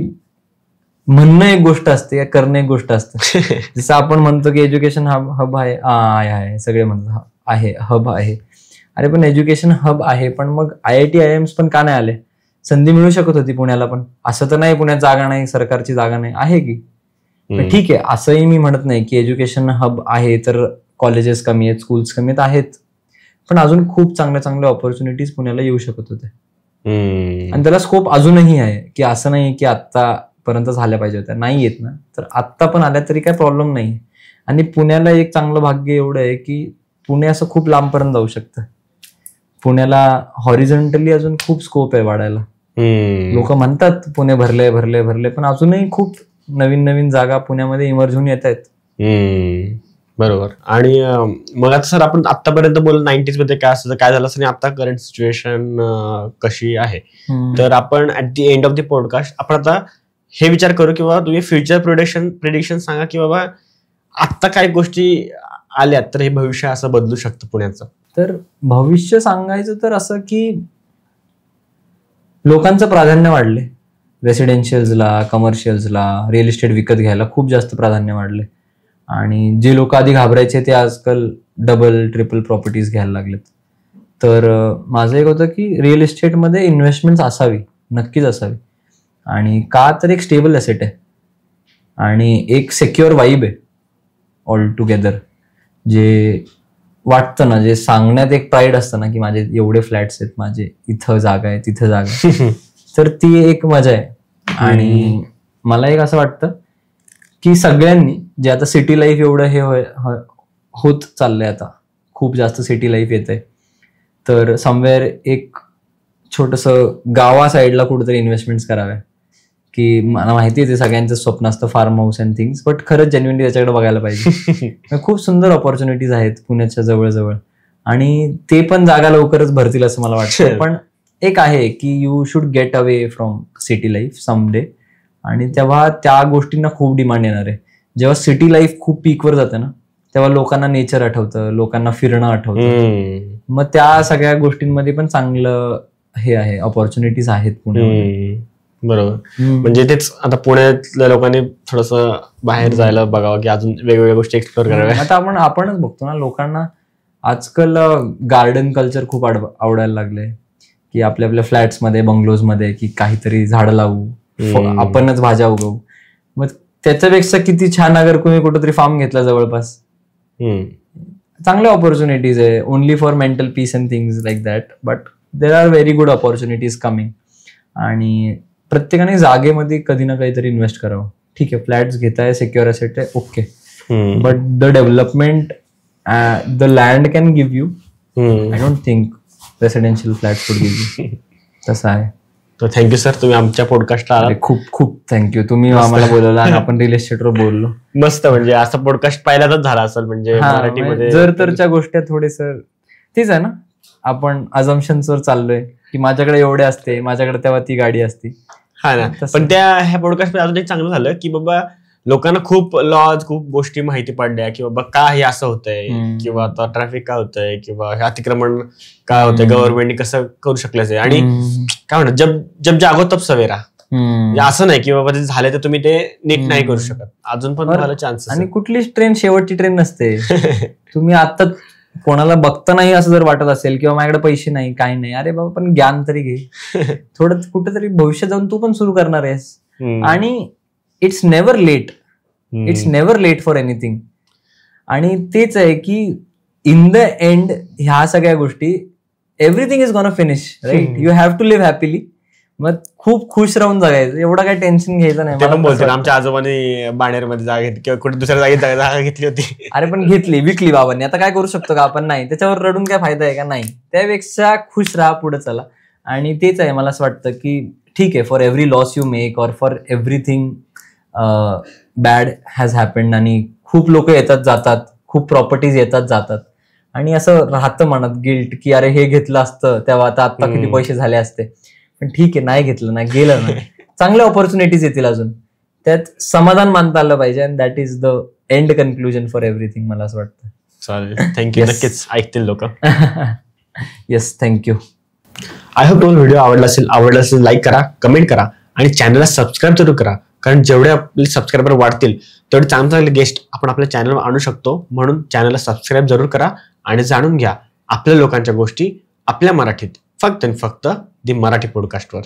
म्हणणं एक गोष्ट असते, करणं एक गोष्ट असते. जसं आपण म्हणतो की एज्युकेशन हब आहे, सगळे म्हणतात आहे हब आहे. अरे पण एज्युकेशन हब आहे, पण मग IIT IIMs पण का नाही आले? संधी मिळू शकत होती पुण्याला पण. असं तर नाही पुण्यात जागा नाही, सरकारची जागा नाही आहे की. ठीक आहे, असंही मी म्हणत नाही की एज्युकेशन हब आहे तर कॉलेजेस कमी आहेत, स्कूल्स कमी आहेत. पण अजून खूप चांगल्या चांगल्या ऑपॉर्च्युनिटीज पुण्याला येऊ शकत होते. आणि त्याला स्कोप अजूनही आहे, की असं नाही की आतापर्यंत झाल्या पाहिजे होत्या. नाही येत ना, तर आत्ता पण आल्या तरी काही प्रॉब्लेम नाही. आणि पुण्याला एक चांगलं भाग्य एवढं आहे की पुणे असं खूप लांबपर्यंत जाऊ शकतं. पुण्याला हॉरिझॉन्टली अजून खूप स्कोप आहे वाढायला. लोक म्हणतात पुणे भरले, पण अजूनही खूप नवीन नवीन जागा पुण्यामध्ये इमर्ज होऊन येत आहेत. बरोबर. आणि मग आता सर आपण आतापर्यंत बोल 90s मध्ये काय असतं, काय झालं असं, आणि आता करंट सिच्युएशन कशी आहे, तर आपण at the end of the podcast आपण आता हे विचार करू किंवा तुम्ही फ्युचर प्रिडिक्शन सांगा की बाबा आता काय गोष्टी आल्यात तर हे भविष्य असं बदलू शकतं पुण्याचं. तर भविष्य सांगायचं तर असं की लोकांचं प्राधान्य वाढले, रेसिडेन्शियल्सला, कमर्शियल्सला, रिअल इस्टेट विकत घ्यायला खूप जास्त प्राधान्य वाढले. आणि जे लोक आधी घाबरायचे ते आजकाल डबल ट्रिपल प्रॉपर्टीज घ्यायला लागलेत. तर माझं एक होतं की रिअल इस्टेटमध्ये इन्व्हेस्टमेंट असावी, नक्कीच असावी. आणि का तर एक स्टेबल ॲसेट आहे आणि एक सेक्युअर वाईब आहे ऑल टुगेदर. जे वाटतं ना, जे सांगण्यात एक प्राईड असतं ना की माझे एवढे फ्लॅट्स आहेत, माझे इथं जागा आहे, तिथं जागा आहे, तर ती एक मजा आहे. आणि मला एक असं वाटतं की सगळ्यांनी जे आता सिटी लाईफ एवढं हे होत चाललंय, आता खूप जास्त सिटी लाईफ येत आहे, तर समवेअर एक छोटंसं गावा साईडला कुठेतरी इन्व्हेस्टमेंट्स कराव्या. की मला माहिती आहे ते सगळ्यांचं स्वप्न असतं farm house and things, but खरंच जेन्युइनली त्याच्याकडे बघायला पाहिजे. खूप सुंदर ऑपॉर्च्युनिटीज आहेत पुण्याच्या जवळजवळ आणि ते पण जागा लवकरच भरतील असं मला वाटतं. पण एक आहे की you should get away from city life someday, आणि तेव्हा त्या गोष्टींना खूप डिमांड येणार आहे. जेव्हा सिटी लाईफ खूप पीकवर जाते ना, तेव्हा लोकांना नेचर आठवतं, लोकांना फिरणं आठवतं. मग त्या सगळ्या गोष्टींमध्ये पण चांगलं हे आहे, ऑपॉर्च्युनिटीज आहेत पुण्यामध्ये. बरोबर. म्हणजे तेच आता पुण्यातल्या लोकांनी थोडस बाहेर जायला बघावं, की अजून वेगवेगळ्या गोष्टी एक्सप्लोर कराव्या. आता आपणच बघतो ना, लोकांना आजकाल गार्डन कल्चर खूप आवडायला लागलंय, की आपल्या फ्लॅट्समध्ये, बंगलोजमध्ये, की काहीतरी झाडं लावू, आपणच भाज्या उगवू. मग त्याच्यापेक्षा किती छान अगर तुम्ही कुठेतरी फार्म घेतला जवळपास, चांगल्या ऑपॉर्च्युनिटीज आहे. Only for mental peace and things like that, but there are very good opportunities coming. आणि प्रत्येकाने जागेमध्ये कधी ना काहीतरी इन्व्हेस्ट करावं. ठीक आहे, फ्लॅट्स घेताय, सिक्युअर असेट आहे, okay, but the development the land can give you. I don't think residential flats would give you. तसं आहे. तर थँक्यू सर, तुम्ही आमच्या पॉडकास्टला आला. खूप खूप थँक्यू, तुम्ही आम्हाला बोलवलं आणि आपण रिअल एस्टेटवर बोललो. मस्त. म्हणजे असा पॉडकास्ट पहिल्यांदाच झाला असेल म्हणजे मराठीमध्ये. जर तरच्या गोष्टी थोडेस तीच आहे ना, आपण अजम्पशन्सवर चाललोय की माझ्याकडे एवढे असते, माझ्याकडे तेव्हा ती गाडी असते. हा ना. पण ह्या पॉडकास्ट मध्ये अजून एक चांगलं झालं की बाबा लोकांना खूप लॉज, खूप गोष्टी माहिती पडल्या की बाबा का हे असं होतंय, किंवा आता ट्रॅफिक का होतंय, किंवा हे अतिक्रमण का होतंय, गव्हर्नमेंटने कसं करू शकलं. आणि काय म्हणतात, जब जागो तब सवेरा. असं नाही की बाबा ते झाले तर तुम्ही ते नीट नाही करू शकत, अजून पण तुम्हाला चान्सेस. आणि कुठलीच ट्रेन शेवटची ट्रेन नसते. तुम्ही आता कोणाला बघता नाही असं जर वाटत असेल, किंवा माझ्याकडे पैसे नाही, काही नाही, अरे बाबा पण ज्ञान तरी घे. थोडं कुठेतरी भविष्यात जाऊन तू पण सुरू करणार आहेस. आणि it's never late, it's never late for anything. आणि तेच आहे की इन द एंड ह्या सगळ्या गोष्टी, everything is gonna finish, right? You have to live happily. मग खूप खुश राहून जगायचं, एवढं काही टेन्शन घ्यायचं नाही. ते पण बोलतो आमच्या आजोबांनी बाणेरमध्ये जागा घेतली, किंवा कुठे दुसऱ्या जागेत जागा घेतली होती. अरे पण घेतली, विकली बाबांनी, आता काय करू शकतो का आपण? नाही, त्याच्यावर रडून काय फायदा आहे का? नाही. त्यापेक्षा खुश राहा, पुढे चला. आणि तेच आहे, मला असं वाटतं की ठीक आहे, for every loss you make or for everything bad has happened, आणि खूप लोक येतात जातात, खूप प्रॉपर्टीज येतात जातात, आणि असं राहतं मनात गिल्ट की अरे हे घेतलं असतं तेव्हा आता किती पैसे झाले असते. पण ठीक आहे, नाही घेतलं ना, गेलं ना, चांगल्या ऑपॉर्च्युनिटीज येतील अजून. त्यात समाधान मानता आलं पाहिजे, and that is the end conclusion for everything, मला असं वाटतं. चालेल, थँक्यू. नक्कीच ऐकतील लोक. Yes, thank you. आय होप तुम्हाला व्हिडिओ आवडला असेल लाईक करा, कमेंट करा, आणि चॅनलला सबस्क्राईब जरूर करा. कारण जेवढे आपले सबस्क्रायबर वाढतील तेवढे चांगले चांगले गेस्ट आपण आपल्या चॅनलवर आणू शकतो. म्हणून चॅनलला सबस्क्राईब जरूर करा आणि जाणून घ्या आपल्या लोकांच्या गोष्टी आपल्या मराठीत, फक्त आणि फक्त दी मराठी पॉडकास्टवर.